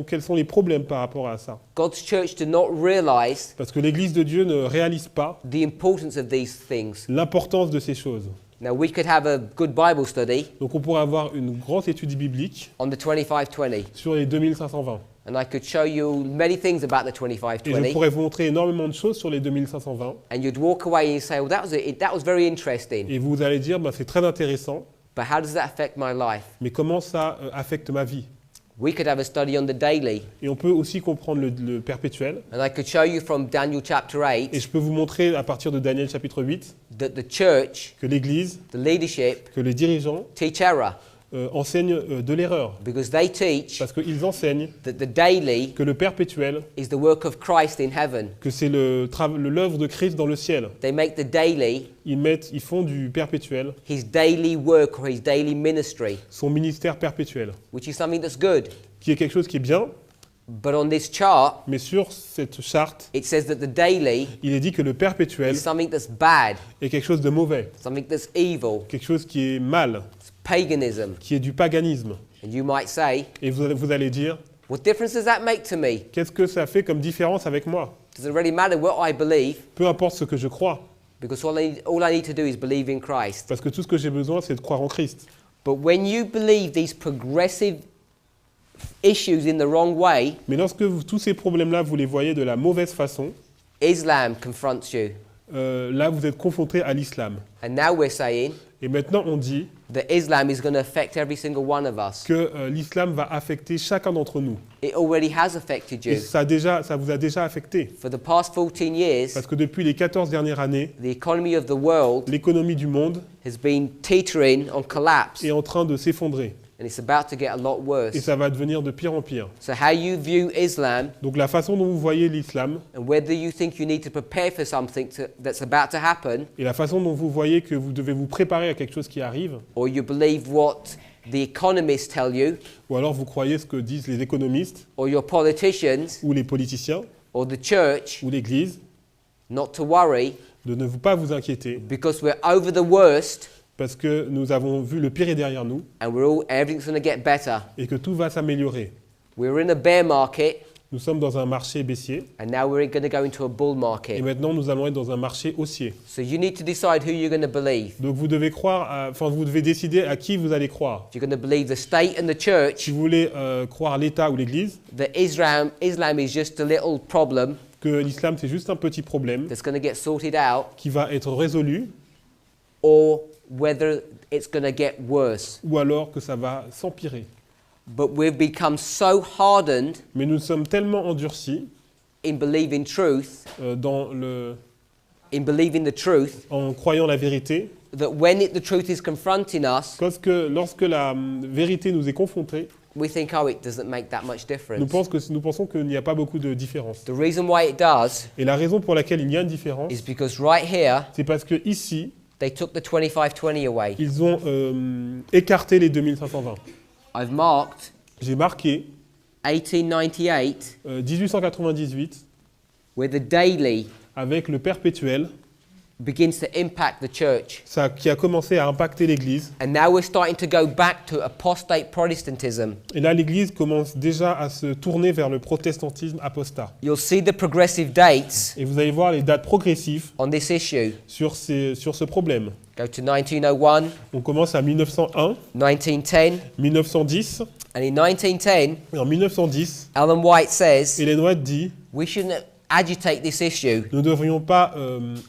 quels sont les problèmes par rapport à ça. God's church do not realize Parce que l'Église de Dieu ne réalise pas the importance of these things. l'importance de ces choses. Now, we could have a good Bible study Donc on pourrait avoir une grande étude biblique on the 2520, sur les 2520. and I could show you many things about the Et je 2520, pourrais vous montrer énormément de choses sur les 2520. and you'd walk away and you say, well, that was very interesting, Et vous allez dire, c'est très intéressant, but how does that affect my life? mais comment ça affecte ma vie? We could have a study on the daily, Et on peut aussi comprendre le perpétuel. and I could show you from Daniel chapter Et 8 je peux vous montrer à partir de Daniel chapitre 8 that the church, que l'Église, the leadership, que les dirigeants teach error, enseignent de l'erreur. because they teach Parce qu'ils enseignent that the daily que le perpétuel, is the work of Christ in heaven. que c'est l'œuvre de Christ dans le ciel. They make the daily Ils font du perpétuel his daily work or his daily ministry, son ministère perpétuel, which is something that's good. qui est quelque chose qui est bien, But on this chart, mais sur cette charte, it says that the daily il est dit que le perpétuel is something that's bad, est quelque chose de mauvais, something that's evil, quelque chose qui est mal, it's paganism. qui est du paganisme. And you might say, Et vous allez dire, what difference does that make to me? qu'est-ce que ça fait comme différence avec moi? Does it really matter what I believe? Peu importe ce que je crois, Because all I need to do is believe in Christ. parce que tout ce que j'ai besoin, c'est de croire en Christ. But when you believe these progressive issues in the wrong way, Mais lorsque tous ces problèmes-là, vous les voyez de la mauvaise façon, Islam confronts you. là, vous êtes confronté à l'islam. And now we're saying Et maintenant, on dit that Islam is going to affect every single one of us. que l'islam va affecter chacun d'entre nous. It already has affected Et you. ça vous a déjà affecté. For the past 14 years, Parce que depuis les 14 dernières années, the economy of the world l'économie du monde has been teetering on collapse, est en train de s'effondrer. and it's about to get a lot Et worse. ça va devenir de pire en pire. So how you view Islam, Donc la façon dont vous voyez l'islam, and whether you think you need to prepare for something that's about to happen, et la façon dont vous voyez que vous devez vous préparer à quelque chose qui arrive, or you believe what the economists tell you, ou alors vous croyez ce que disent les économistes, or your politicians, ou les politiciens, or the church, ou l'Église, not to worry, de ne pas vous inquiéter, because we're over the worst, parce que nous avons vu le pire est derrière nous, and everything's going to get better. et que tout va s'améliorer. We're in a bear market, Nous sommes dans un marché baissier, and now we're going to go into a bull et market. maintenant nous allons être dans un marché haussier. So you need to decide who you're going to believe. Donc vous devez vous devez décider à qui vous allez croire. If you're going to believe the state and the church, Si vous voulez croire l'État ou l'Église, that Islam is just a little problem que l'islam c'est juste un petit problème that's going to get sorted out, qui va être résolu, or whether it's going to get worse. ou alors que ça va s'empirer. But we've become so hardened Mais nous sommes tellement endurcis in believing truth, in believing the truth, en croyant la vérité, that when the truth is confronting us, lorsque la vérité nous est confrontée, we think, oh, it doesn't make that much difference. Nous pensons qu'il n'y a pas beaucoup de différence. The reason why it does Et la raison pour laquelle il y a une différence, is because right here, c'est parce que ici, they took the 2520 away. ils ont écarté les 2520. I've marked J'ai marqué 1898 1898 where the daily avec le perpétuel, begins to impact the church. ça, qui a commencé à impacter l'Église. And now we're starting to go back to apostate Protestantism. Et là, l'Église commence déjà à se tourner vers le protestantisme apostat. You'll see the progressive dates Et vous allez voir les dates progressives on this issue. sur ce problème. Go to 1901, On commence à 1901, 1910, 1910, and in 1910, et en 1910, Ellen White says Ellen White dit we shouldn't agitate this issue nous ne devrions pas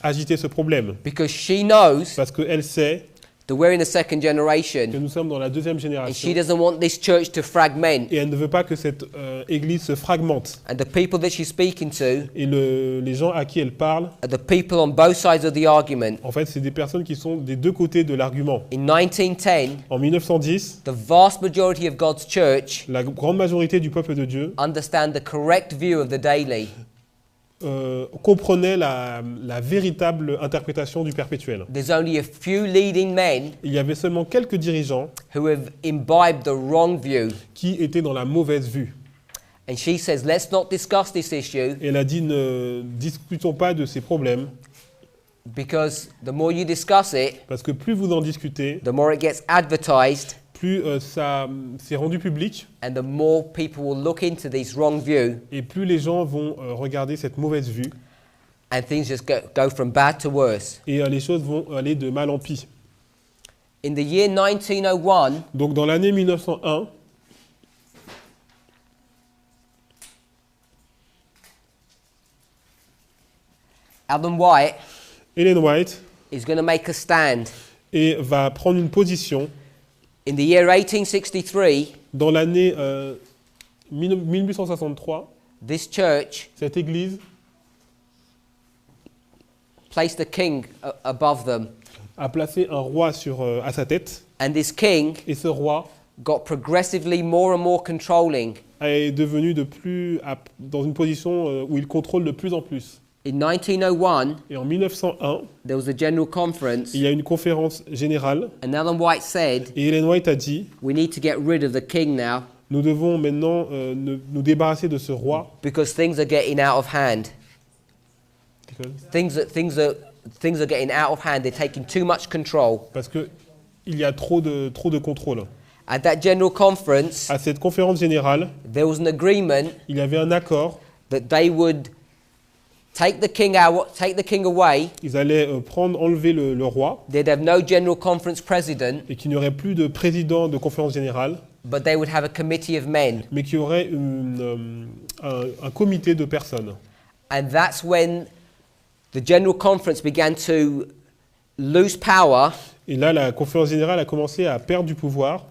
agiter ce problème because she knows parce qu'elle sait that we're in the second que generation nous sommes dans la deuxième and she génération doesn't want this church to fragment. et elle ne veut pas que cette Église se fragmente. And the people that she's speaking to Et les gens à qui elle parle, are the people on both sides of the argument. en fait, c'est des personnes qui sont des deux côtés de l'argument. In 1910, En 1910, the vast majority of God's church la grande majorité du peuple de Dieu understand the correct view of the daily. comprenait la véritable interprétation du perpétuel. There's only a few leading men Il y avait seulement quelques dirigeants who have imbibed the wrong view. qui étaient dans la mauvaise vue. And she says, let's not discuss this issue Et elle a dit, ne discutons pas de ces problèmes, because the more you discuss it, parce que plus vous en discutez, the more it gets advertised plus ça c'est rendu public, and the more people will look into this wrong view et plus les gens vont regarder cette mauvaise vue, and things just go from bad to worse. et les choses vont aller de mal en pis. In the year 1901, Donc dans l'année 1901, Ellen White Ellen White is going to make a stand. va prendre une position. In the year 1863, Dans l'année 1863, this church cette église placed a king above them. a placé un roi à sa tête, And this king et ce roi got progressively more and more controlling. est devenu dans une position où il contrôle de plus en plus. In 1901, Et en 1901, there was a general conference, il y a une conférence générale, and Ellen White said, et Ellen White a dit, we need to get rid of the king now nous devons maintenant nous débarrasser de ce roi, because things are getting out of hand. Things are getting out of hand. They're taking too much control. parce qu'il y a trop de contrôle. At that general conference, À cette conférence générale, there was an agreement il y avait un accord, that they would take the king away. ils allaient enlever le roi, They'd have no general conference president, et qu'il n'y aurait plus de président de conférence générale, but they would have a committee of men. mais qu'il y aurait un comité de personnes. And that's when the general conference began to lose power, Et là, la conférence générale a commencé à perdre du pouvoir,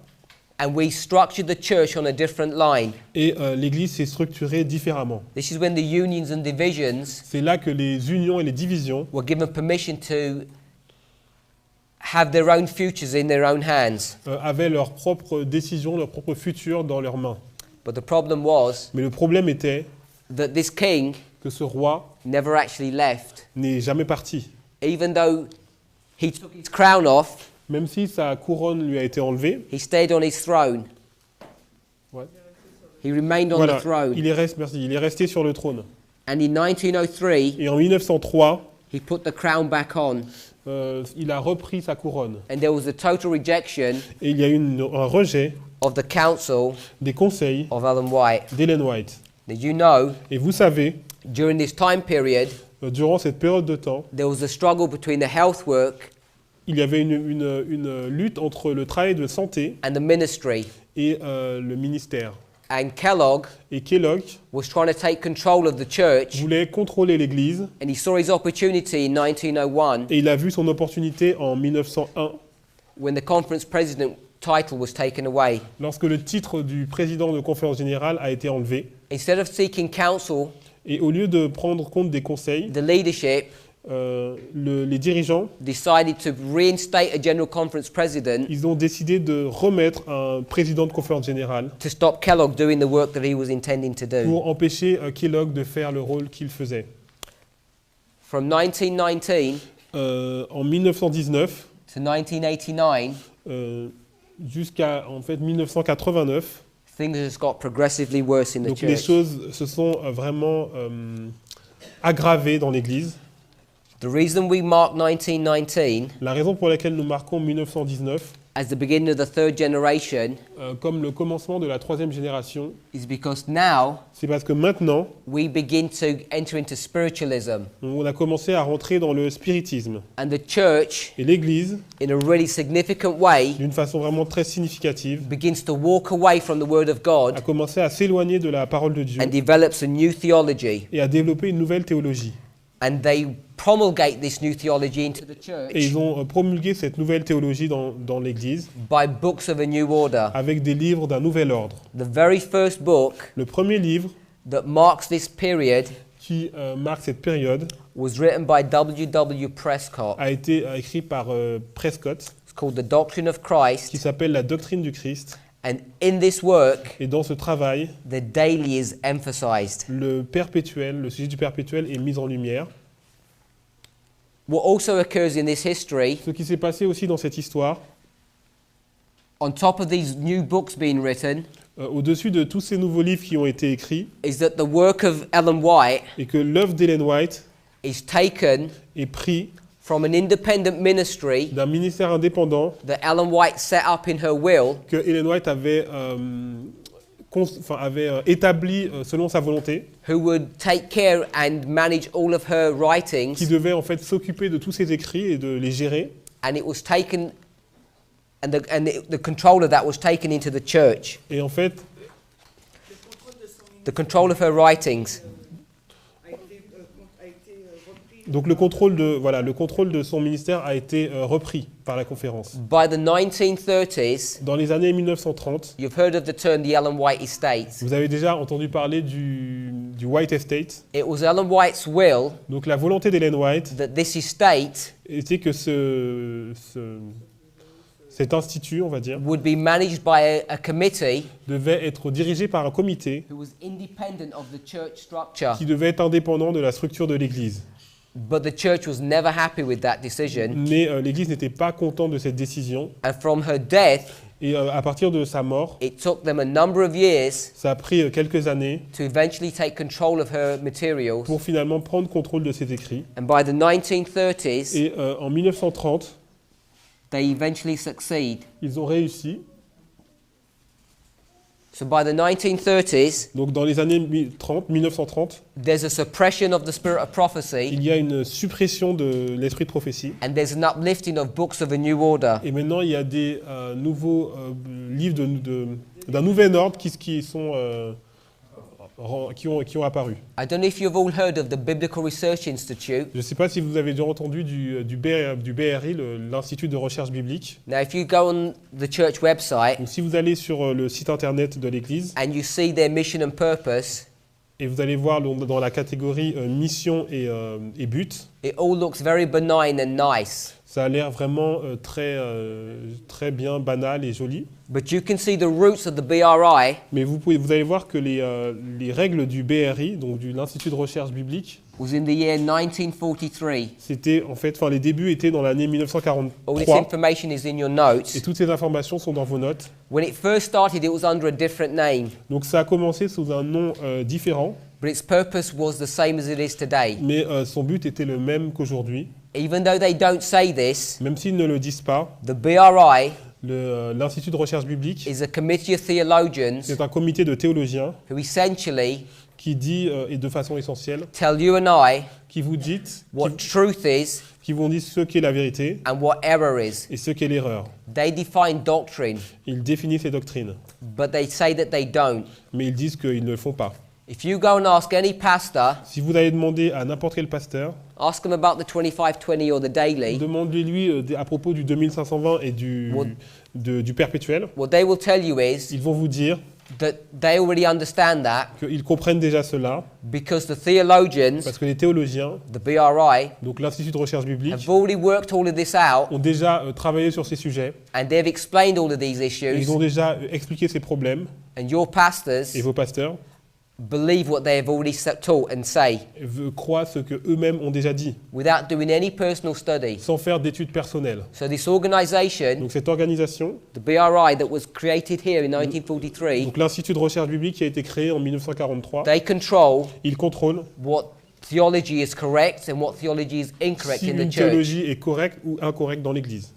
and we structured the church on a different line. et l'Église s'est structurée différemment. This is when the unions and divisions C'est là que les unions et les divisions were given permission to have their own futures in their own hands. avaient leurs propres décisions, leur propre futur dans leurs mains. But the problem was Mais le problème était that this king que ce roi never actually left. n'est jamais parti. Even though he took his crown off, Même si sa couronne lui a été enlevée, he stayed on his throne. ouais. He remained on Voilà, the throne. il est resté sur le trône. And in 1903, Et en 1903, he put the crown back on. il a repris sa couronne. And there was a total rejection Et il y a eu un rejet of the council des conseils of Ellen White. d'Ellen White. Did you know, Et vous savez, during this time period, durant cette période de temps, there was a struggle between the health work il y avait une lutte entre le travail de santé and the ministry. et le ministère. And Kellogg Et Kellogg was trying to take control of the church, voulait contrôler l'Église, and he saw his opportunity in 1901 et il a vu son opportunité en 1901, when the conference president title was taken away. lorsque le titre du président de conférence générale a été enlevé. Instead of seeking counsel, Et au lieu de prendre compte des conseils, the leadership, les dirigeants, decided to reinstate a General Conference president ils ont décidé de remettre un président de conférence générale to stop Kellogg doing the work that he was intending to do. pour empêcher Kellogg de faire le rôle qu'il faisait. From 1919 En 1919 to 1989, jusqu'à en fait 1989, things just got progressively worse in the donc les church. choses se sont vraiment aggravées dans l'Église. The reason we mark 1919 La raison pour laquelle nous marquons 1919 as the beginning of the third generation comme le commencement de la troisième génération, is because now c'est parce que maintenant, we begin to enter into spiritualism, on a commencé à rentrer dans le spiritisme. and the church, Et l'Église, in a really significant way, d'une façon vraiment très significative, begins to walk away from the Word of a God commencé à s'éloigner de la parole de Dieu and develops a new theology. et à développer une nouvelle théologie. And they promulgate this new theology into the Et church ils ont promulgué cette nouvelle théologie dans l'Église by books of a new order. avec des livres d'un nouvel ordre. The very first book Le premier livre that marks this period qui marque cette période was written by W.W. Prescott. a été écrit par Prescott, It's called The Doctrine of qui Christ. s'appelle La Doctrine du Christ. And in this work, Et dans ce travail, the daily is emphasized. le sujet du perpétuel est mis en lumière. What also occurs in this history, Ce qui s'est passé aussi dans cette histoire, on top of these new books being written, au-dessus de tous ces nouveaux livres qui ont été écrits, is that the work of Ellen White et que l'œuvre d'Ellen White is taken est prise from an independent ministry d'un ministère indépendant that Ellen White set up in her will, que Ellen White avait établi selon sa volonté, who would take care and manage all of her qui writings, devait en fait s'occuper de tous ses écrits et de les gérer. and it was taken, and the control of that was taken into the church. Et en fait, The control of her writings. donc le contrôle de son ministère a été repris par la conférence. By the 1930s, Dans les années 1930, you've heard of the term the Ellen White Estate. vous avez déjà entendu parler du White Estate. It was Ellen White's will Donc la volonté d'Ellen White that this estate était que cet institut, on va dire, would be managed by a committee devait être dirigé par un comité who was independent of the church structure. qui devait être indépendant de la structure de l'Église. But the church was never happy with that decision. Mais l'Église n'était pas contente de cette décision. And from her death, Et à partir de sa mort, it took them a number of years ça a pris quelques années to eventually take control of her materials. pour finalement prendre contrôle de ses écrits. And by the 1930s, Et en 1930, they eventually succeed. ils ont réussi. So by the 1930s, Donc dans les années 1930, there's a suppression of the spirit of prophecy, il y a une suppression de l'esprit de prophétie. and there's an uplifting of books of a new order. Et maintenant, il y a des nouveaux livres d'un nouvel ordre qui ont apparu. I don't know if you've all heard of the Biblical Research Institute. Je ne sais pas si vous avez déjà entendu du BRI, l'Institut de recherche biblique. Now, if you go on the church website Donc si vous allez sur le site internet de l'Église and you see their mission and purpose, et vous allez voir dans la catégorie mission et but, it all looks very benign and nice. ça a l'air vraiment très bien, banal et joli. But you can see the roots of the BRI Mais vous allez voir que les règles du BRI, donc de l'Institut de recherche biblique, was in the year 1943. c'était les débuts étaient dans l'année All this 1943. information is in your notes. Et toutes ces informations sont dans vos notes. When it first started, it was under a different name, Donc ça a commencé sous un nom différent, but its purpose was the same as it is today. mais son but était le même qu'aujourd'hui. Even though they don't say this, Même s'ils ne le disent pas, the BRI l'Institut de recherche biblique, is a committee of theologians c'est un comité de théologiens who essentially qui dit, et de façon essentielle, tell you and I qui vous dit, what truth is qui vous disent ce qu'est la vérité and what error is. et ce qu'est l'erreur. They define doctrine, Ils définissent les doctrines, but they say that they don't. mais ils disent qu'ils ne le font pas. If you go and ask any pastor, Si vous allez demander à n'importe quel pasteur, ask them about the 2520 or the daily, demandez-lui à propos du 2520 et du perpétuel, what they will tell you is ils vont vous dire that they already understand that qu'ils comprennent déjà cela, because the theologians, parce que les théologiens, the BRI, donc l'Institut de recherche biblique, have already worked all of this out ont déjà travaillé sur ces sujets, and they've explained all of these et issues, ils ont déjà expliqué ces problèmes, and your pastors et vos pasteurs believe what they have already taught and say croient ce que eux-mêmes ont déjà dit, without doing any personal study. sans faire d'études personnelles. So this organisation, Donc cette organisation, the BRI that was created here in 1943, donc l'Institut de recherche biblique qui a été créé en 1943, they control il contrôle what theology is correct and what theology is incorrect si in the une church. théologie est correcte ou incorrecte dans l'Église.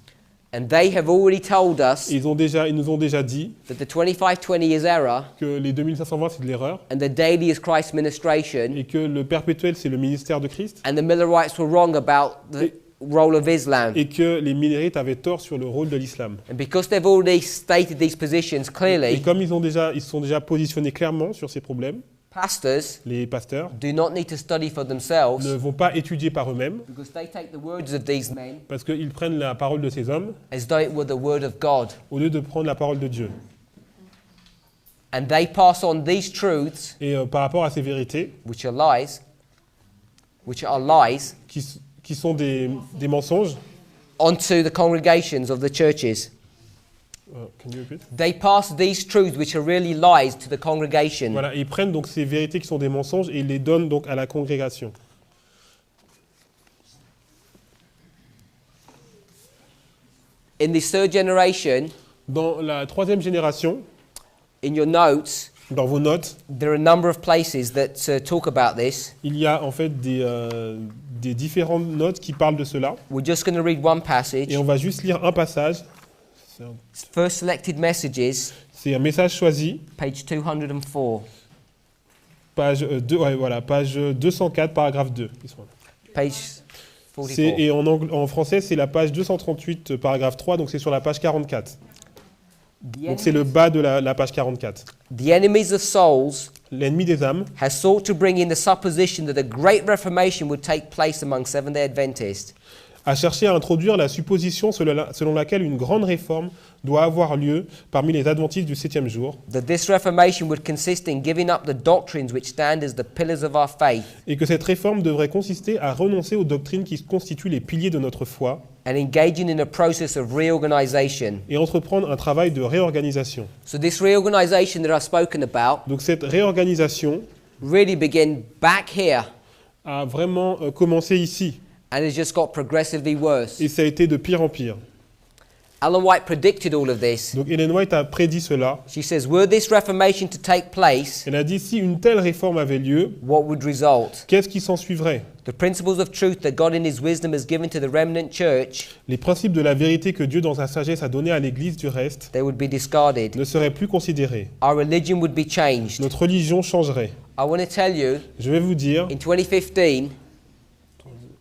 And they have already told us Ils nous ont déjà dit that the 2520 is error que les 2520 c'est de l'erreur, and the daily is Christ's ministration, et que le perpétuel c'est le ministère de Christ, and the Millerites were wrong about the role of Islam. et que les Millerites avaient tort sur le rôle de l'islam. And because they've already stated these positions Et clearly, comme ils se sont déjà positionnés clairement sur ces problèmes, pastors les pasteurs do not need to study for themselves ne vont pas étudier par eux-mêmes, because they take the words of these men parce qu'ils prennent la parole de ces hommes as though it were the word of God. au lieu de prendre la parole de Dieu. And they pass on these truths, Et par rapport à ces vérités, which are lies, qui sont des mensonges, onto the congregations of the churches. can you repeat? They pass these truths, which are really lies, to the congregation. Voilà, ils prennent donc ces vérités qui sont des mensonges et ils les donnent donc à la congrégation. In this third generation, Dans la troisième génération, in your notes, dans vos notes, there are a number of places that talk about this. il y a en fait des différentes notes qui parlent de cela. We're just going to read one passage. Et on va juste lire un passage. First Selected Messages, C'est un message choisi, page 204. page 204, paragraphe 2. Page 44. Et en français, c'est la page 238, paragraphe 3, donc c'est sur la page 44. Donc c'est le bas de la page 44. The enemies of souls L'ennemi des âmes has sought to bring in the supposition that a great reformation would take place among Seventh-day Adventists. a cherché à introduire la supposition selon laquelle une grande réforme doit avoir lieu parmi les adventistes du 7e jour, That this reformation would consist in giving up the doctrines which stand as the pillars of our faith et que cette réforme devrait consister à renoncer aux doctrines qui constituent les piliers de notre foi and engaging in a process of reorganization. et entreprendre un travail de réorganisation. So this reorganization that I've spoken about Donc cette réorganisation really began back here a vraiment commencé ici, and has just got progressively worse. et ça a été de pire en pire. Ellen White predicted all of this. Donc Ellen White a prédit cela. She says, were this reformation to take place, Elle a dit si une telle réforme avait lieu, what would result? qu'est-ce qui s'en suivrait? The principles of truth that God in His wisdom has given to the remnant church, Les principes de la vérité que Dieu dans sa sagesse a donnés à l'Église du reste they would be discarded. ne seraient plus considérés. Our religion would be changed. Notre religion changerait. I want to tell you, Je vais vous dire, in 2015,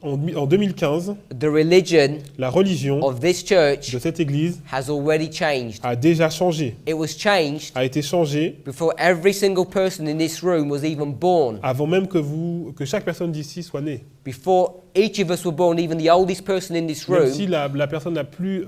en 2015, the religion la religion of this church de cette Église has already changed. a déjà changé, It was changed a été changée before every single person in this room was even born. avant même que chaque personne d'ici soit née. Before each of us were born, even the oldest person in this Même room si la personne la plus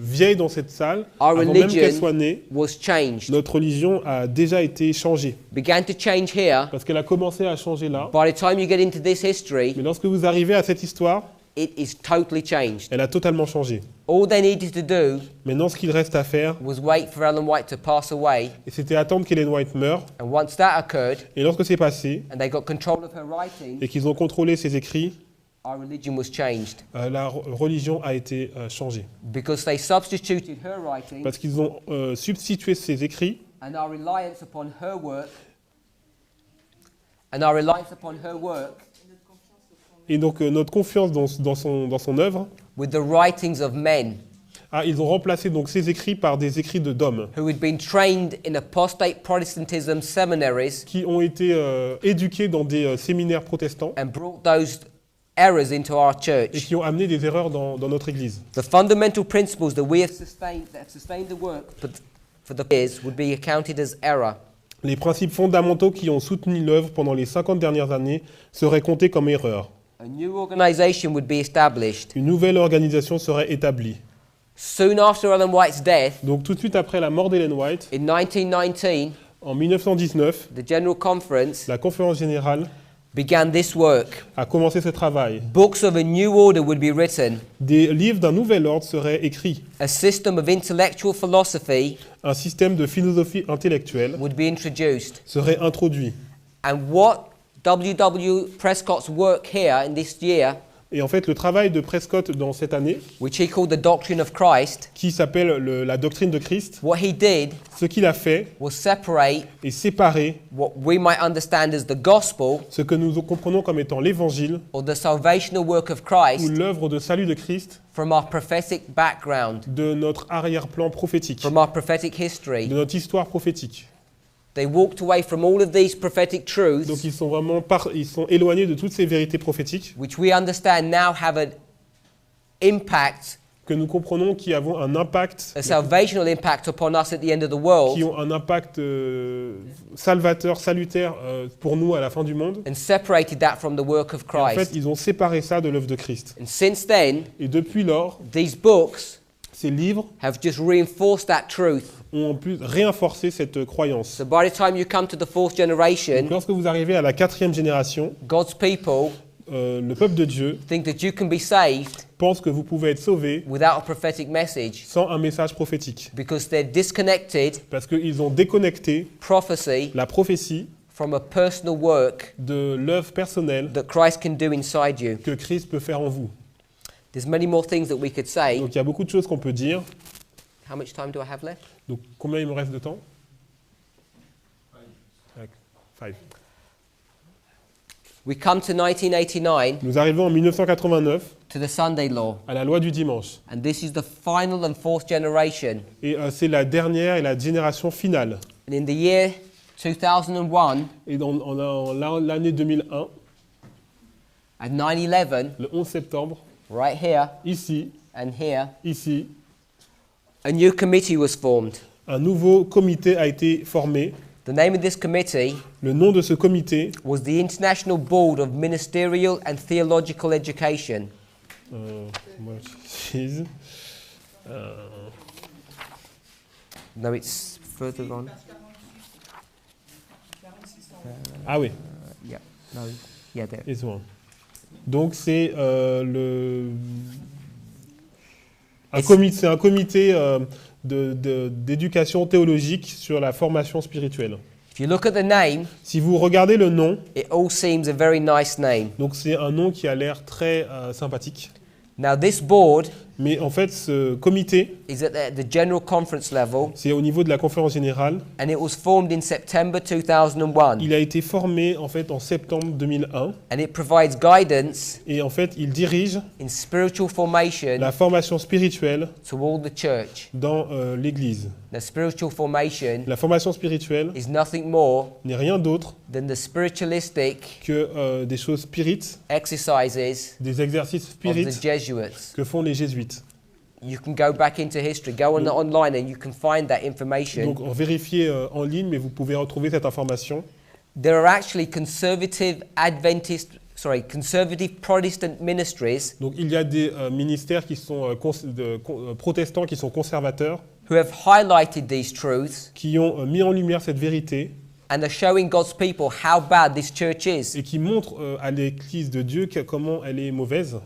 vieille dans cette salle, Our avant même qu'elle religion soit née, was changed. notre religion a déjà été changée. Began to change here. Parce qu'elle a commencé à changer là. By the time you get into this history, Mais lorsque vous arrivez à cette histoire, it is totally changed. elle a totalement changé. All they needed to do Maintenant, ce qu'il reste à faire, was wait for Ellen White to pass away. c'était attendre qu'Ellen White meure. And once that occurred, Et lorsque c'est passé, and they got control of her writing, et qu'ils ont contrôlé ses écrits, our religion was changed. la religion a été changée. Because they substituted her writing Parce qu'ils ont substitué ses écrits and our reliance upon her work, and our reliance upon her work et donc notre confiance dans son œuvre. with the writings of men Ils ont remplacé donc ces écrits par des écrits d'hommes who had been trained in apostate Protestantism seminaries qui ont été éduqués dans des séminaires protestants and brought those errors into our et church. qui ont amené des erreurs dans notre Église. The fundamental principles that we have sustained the work for the years would be accounted as error. Les principes fondamentaux qui ont soutenu l'œuvre pendant les 50 dernières années seraient comptés comme erreurs. A new organization would be established. Une nouvelle organisation serait établie. Soon after Ellen White's death, Donc tout de suite après la mort d'Ellen White, in 1919, En 1919, the General Conference la conférence générale began this work. a commencé ce travail. Books of a new order would be written. Des livres d'un nouvel ordre seraient écrits. A system of intellectual philosophy Un système de philosophie intellectuelle would be introduced. serait introduit. And what W.W. Prescott's work here in this year, Et en fait, le travail de Prescott dans cette année, which he called the Doctrine of Christ, qui s'appelle la doctrine de Christ, what he did ce qu'il a fait was separate est séparer what we might understand as the gospel ce que nous comprenons comme étant l'évangile or the salvational work of ou Christ l'œuvre de salut de Christ from our prophetic background, de notre arrière-plan prophétique, from our prophetic history. de notre histoire prophétique. They walked away from all of these prophetic truths, Donc ils sont vraiment ils sont éloignés de toutes ces vérités prophétiques which we understand now have an impact, que nous comprenons qui ont un impact, a salvational impact upon us at the end of the world, qui ont un impact salvateur, salutaire pour nous à la fin du monde. and separated that from the work of Et en fait, Christ. ils ont séparé ça de l'œuvre de Christ. And since then, Et depuis lors, these books ces livres have just reinforced that truth. ont en plus renforcé cette croyance. So by the time you come to the fourth Donc, generation, lorsque vous arrivez à la 4e génération, God's people le peuple de Dieu think that you can be saved pense que vous pouvez être sauvé without a prophetic message sans un message prophétique. because they're disconnected Parce qu'ils ont déconnecté prophecy la prophétie from a personal work de l'œuvre personnelle that Christ can do inside you. que Christ peut faire en vous. There's many more things that we could say. Donc il y a beaucoup de choses qu'on peut dire. How much time do I have left? Donc combien il me reste de temps? 5. We come to 1989 Nous arrivons en 1989 to the Sunday law, à la loi du dimanche. and this is the final and fourth generation. Et c'est la dernière et la génération finale. And in the year 2001, Et en l'année 2001, at 9/11, le 11 septembre, right here ici, and here, ici, a new committee was formed. un nouveau comité a été formé. The name of this committee Le nom de ce comité, was the International Board of Ministerial and Theological Education. moi, je No, it's further on. ah oui, Yeah, no, yeah, there. it's one. Donc c'est c'est un comité d'éducation théologique sur la formation spirituelle. If you look at the name, Si vous regardez le nom, it all seems a very nice name. donc c'est un nom qui a l'air très sympathique. Now, this board Mais en fait, ce comité, is at the General Conference level, c'est au niveau de la conférence générale. and it was formed in September 2001. Il a été formé en fait en septembre 2001 And it provides guidance et en fait, il dirige in spiritual formation la formation spirituelle to all the church. dans l'Église. Now, spiritual formation La formation spirituelle is nothing more n'est rien d'autre than the spiritualistic que des choses spirites, exercises des exercices of the spirites Jesuits. que font les jésuites. You can go back into history, go on online, and you can find that information. Donc vérifiez en ligne, mais vous pouvez retrouver cette information. There are actually conservative Protestant ministries Donc il y a des ministères qui sont protestants, qui sont conservateurs, who have highlighted these truths qui ont mis en lumière cette vérité and are showing God's people how bad this church is. et qui montrent à l'Église de Dieu comment elle est mauvaise.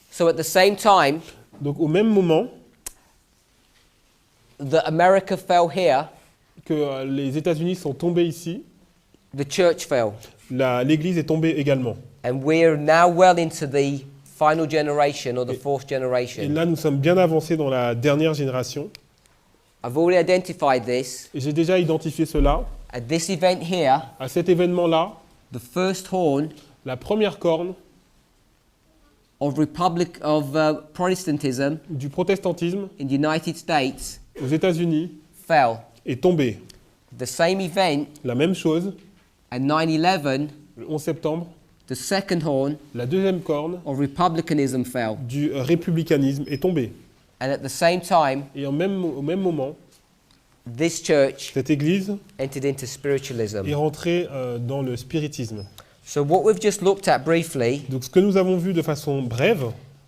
So at the same time Donc au même moment that America fell here, que les États-Unis sont tombés ici, the church fell. l'Église est tombée également. And we're now well into the final generation or the fourth Et generation. là, nous sommes bien avancés dans la dernière génération. I've already identified this. Et j'ai déjà identifié cela. At this event here, À cet événement-là, the first horn la première corne of Protestantism du protestantisme in the United States aux États-Unis fell. est tombée. The same event La même chose, at 9/11, le 11 septembre, the second horn la deuxième corne of republicanism fell. du républicanisme est tombée. And at the same time, Et au même moment, this church cette église entered into spiritualism. est rentrée dans le spiritisme. So what we've just looked at briefly Donc ce que nous avons vu de façon brève,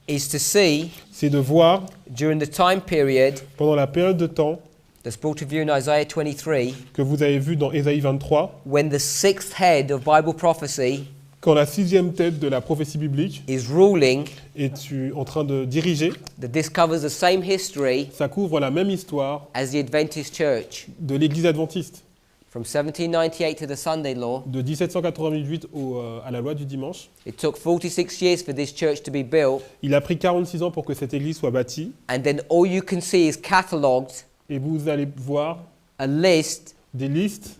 is to see c'est de voir during the time period pendant la période de temps that's brought to view in Isaiah 23, que vous avez vu dans Ésaïe 23, when the sixth head of Bible prophecy quand la 6e tête de la prophétie biblique is ruling, est en train de diriger, that this covers the same history ça couvre la même histoire as the Adventist Church. de l'Église adventiste, From 1798 to the Sunday Law, de 1788 à la loi du dimanche. it took 46 years for this church to be built, Il a pris 46 ans pour que cette Église soit bâtie, and then all you can see is catalogued et vous allez voir a list des listes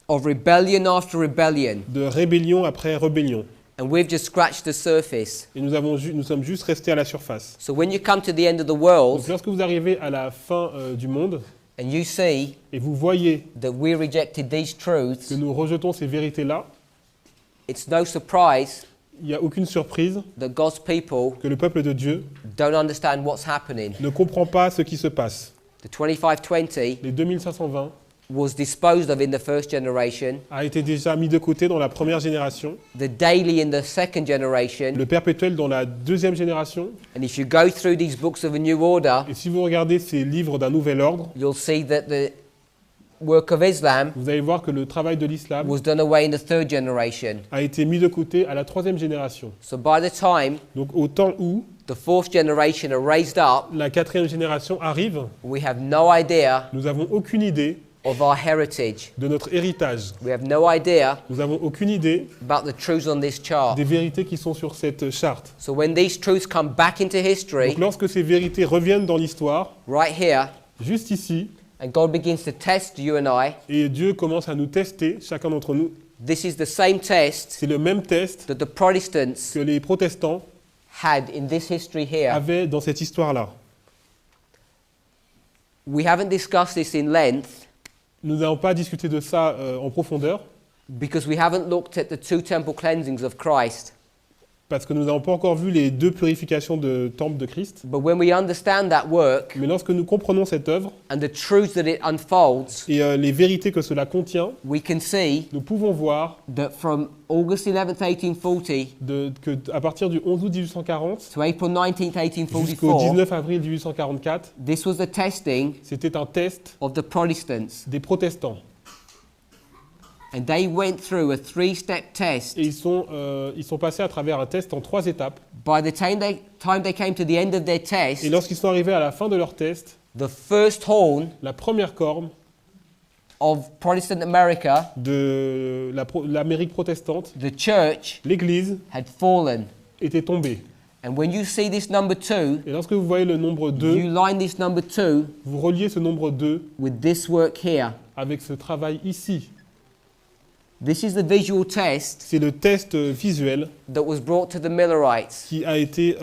of rebellion after rebellion, de rébellion après rébellion. and we've just scratched the surface. Et nous sommes juste restés à la surface. So when you come to the end of the world Donc lorsque vous arrivez à la fin du monde, and you see et vous voyez that we rejected these truths, que nous rejetons ces vérités-là, it's no surprise il n'y a aucune surprise that God's people que le peuple de Dieu don't understand what's happening. ne comprend pas ce qui se passe. The 2520 Les 2520 was disposed of in the first generation, a été déjà mis de côté dans la première génération, the daily in the second generation, le perpétuel dans la deuxième génération. and if you go through these books of a new order, Et si vous regardez ces livres d'un nouvel ordre, you'll see that the work of Islam vous allez voir que le travail de l'islam was done away in the third generation. a été mis de côté à la troisième génération. So by the time Donc au temps où the fourth generation are raised up, la quatrième génération arrive, we have no idea nous n'avons aucune idée of our heritage. de notre héritage. We have no idea Nous n'avons aucune idée about the truths on this chart. des vérités qui sont sur cette charte. So when these truths come back into history, Donc lorsque ces vérités reviennent dans l'histoire, right here, juste ici, and God begins to test you and I, et Dieu commence à nous tester, chacun d'entre nous, this is the same test c'est le même test that the Protestants que les protestants had in this history here. avaient dans cette histoire-là. We haven't discussed this in length Nous n'avons pas discuté de ça en profondeur, because we haven't looked at the two temple cleansings of Christ. parce que nous n'avons pas encore vu les 2 purifications de temple de Christ. But when we understand that work Mais lorsque nous comprenons cette œuvre and the truths that it unfolds, et les vérités que cela contient, we can see nous pouvons voir that from August 11th, 1840 qu'à partir du 11 août 1840 to April 19th, jusqu'au 1844, 19 avril 1844, this was the testing c'était un test of the Protestants. des protestants. And they went through a 3-step test. Et ils sont passés à travers un test en 3 étapes. By the time they came to the end of their test, Et lorsqu'ils sont arrivés à la fin de leur test, the first horn la première corne of Protestant America, de l'Amérique protestante, the church, l'Église, had fallen. était tombée. And when you see this number 2, Et lorsque vous voyez le nombre 2, you line this number 2 vous reliez ce nombre 2 with this work here. avec ce travail ici. This is the visual test C'est le test visuel that was brought to the Millerites. qui a été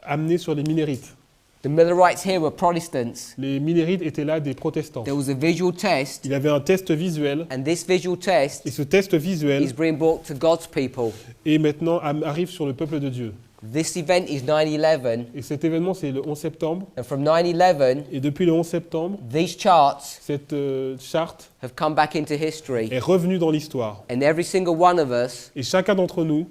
amené sur les Minérites. The Millerites here were Protestants. Les Minérites étaient là des protestants. There was a visual test, Il y avait un test visuel, and this visual test et ce test visuel is being brought to God's people. et maintenant arrive sur le peuple de Dieu. This event is 9/11, Et cet événement, c'est le 11 septembre. and from 9/11, Et depuis le 11 septembre, these charts cette charte have come back into history. est revenue dans l'histoire. And every single one of us Et chacun d'entre nous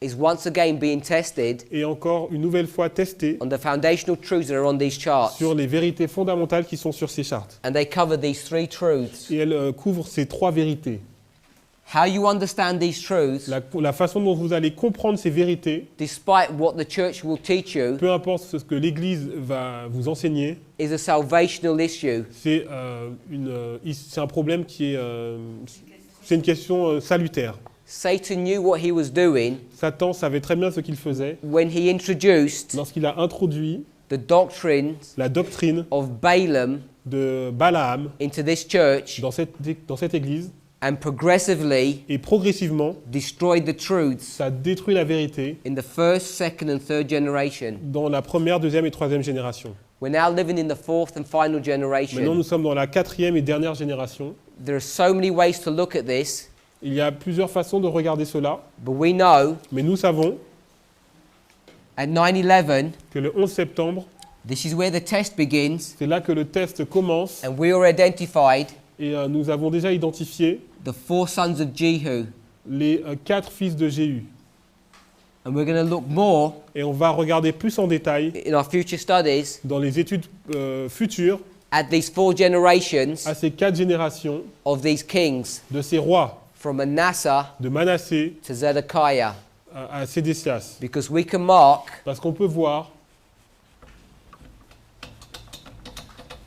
is once again being tested est encore une nouvelle fois testé on the foundational truths that are on these charts. sur les vérités fondamentales qui sont sur ces chartes. And they cover these 3 truths. Et elle couvre ces 3 vérités. How you understand these truths, La façon dont vous allez comprendre ces vérités, despite what the church will teach you, peu importe ce que l'Église va vous enseigner, is a salvational issue. c'est un problème qui est... c'est une question salutaire. Satan knew what he was doing Satan savait très bien ce qu'il faisait when he introduced lorsqu'il a introduit the doctrines la doctrine of Balaam de Balaam into this church dans cette Église, and progressively et progressivement, destroyed the truths ça détruit la vérité in the first, second and third generation. dans la première, deuxième et troisième génération. We're now living in the fourth and final Maintenant, generation. nous sommes dans la quatrième et dernière génération. There are so many ways to look at this, Il y a plusieurs façons de regarder cela, but we know mais nous savons at 9/11, que le 11 septembre, this is where the test begins, c'est là que le test commence, and we are identified et nous avons déjà identifié the 4 sons of Jehu. les 4 fils de Jéhu. And we're going to look more Et on va regarder plus en détail in our future studies dans les études futures at these 4 generations à ces 4 générations of these kings, de ces rois, from Manasseh de Manassé to Zedekiah, à Sédécias. because we can mark Parce qu'on peut voir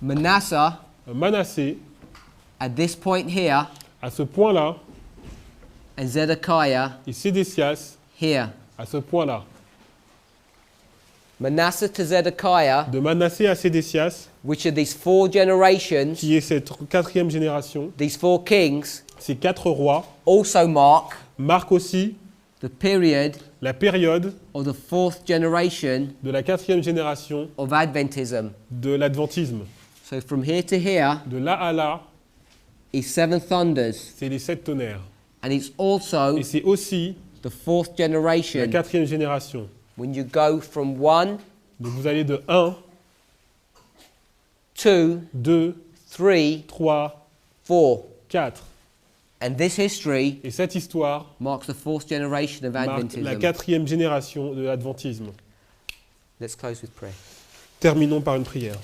Manasseh Manassé at this point here à ce point-là and Zedekiah et Sédécias here. à ce point-là. Manasseh to Zedekiah, De Manassé à Sédécias, which are these 4 generations, qui est cette 4e génération, these 4 kings, ces 4 rois, also mark marquent aussi the period la période of the 4th generation de la 4e génération of Adventism. de l'adventisme. So from here to here De là à là, is 7 thunders, c'est les 7 tonnerres. and it's also Et c'est aussi the 4th la generation. 4e génération. When you go from 1, Donc vous allez de 1, 2, 2, 3, 3, 4. 4. And this history Et cette histoire marks the 4th generation of marque Adventism. la 4e génération de l'adventisme. Let's close with prayer. Terminons par une prière.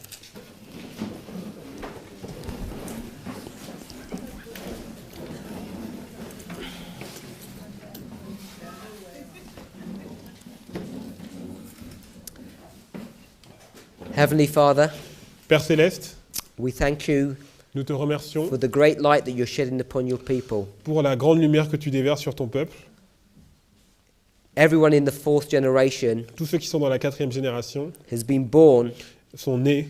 Heavenly Father, Père Céleste, we thank you nous te remercions for the great light that you're shedding upon your people. pour la grande lumière que tu déverses sur ton peuple. Everyone in the 4th generation Tous ceux qui sont dans la 4e génération has been born sont nés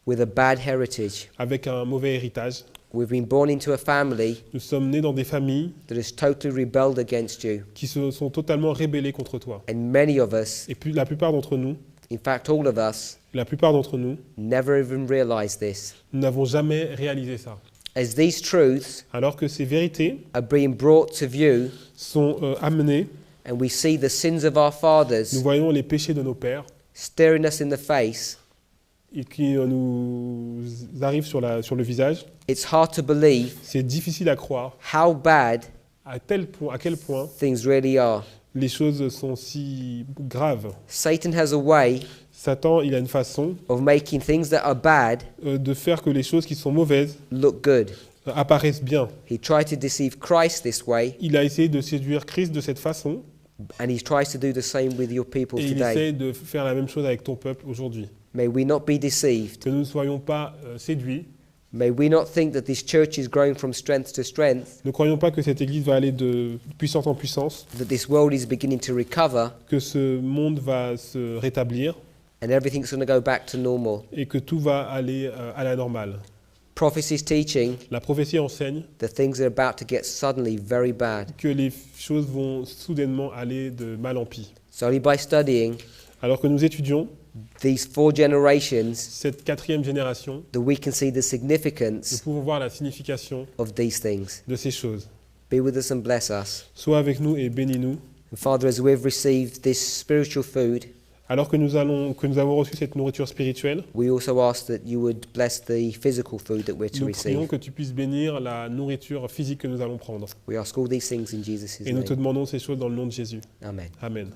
with a bad heritage. avec un mauvais héritage. We've been born into a family Nous sommes nés dans des familles that has totally rebelled against you. qui se sont totalement rébellées contre toi. And many of us, Et puis la plupart d'entre nous, in fact all of us, never even realized this. nous n'avons jamais réalisé ça. As these truths Alors que ces vérités are being brought to view sont amenées, and we see the sins of our fathers nous voyons les péchés de nos pères staring us in the face, et qui nous arrivent sur le visage. it's hard to believe C'est difficile à croire how bad à quel point things really are. les choses sont si graves. Satan has a way Satan, il a une façon of making things that are bad de faire que les choses qui sont mauvaises look good. apparaissent bien. He tried to deceive Christ this way, Il a essayé de séduire Christ de cette façon and he tries to do the same with your people et il today. essaie de faire la même chose avec ton peuple aujourd'hui. May we not be deceived. Que nous ne soyons pas séduits. May we not think that this church is growing from strength to strength, Ne croyons pas que cette Église va aller de puissance en puissance, that this world is beginning to recover, que ce monde va se rétablir and everything's going to go back to normal. et que tout va aller à la normale. Prophecy's teaching La prophétie enseigne that things are about to get suddenly very bad. que les choses vont soudainement aller de mal en pis. So only by studying Alors que nous étudions these 4 generations cette 4e génération, that we can see the nous significance pouvons voir la signification of these things. de ces choses. Be with us and bless us. Sois avec nous et bénis-nous. And Father, as we've received this spiritual food, Alors que nous avons reçu cette nourriture spirituelle, we also ask that you would bless the physical food that we're to nous prions receive. que tu puisses bénir la nourriture physique que nous allons prendre. We ask all these things in Jesus' Et nous te name. demandons ces choses dans le nom de Jésus. Amen. Amen.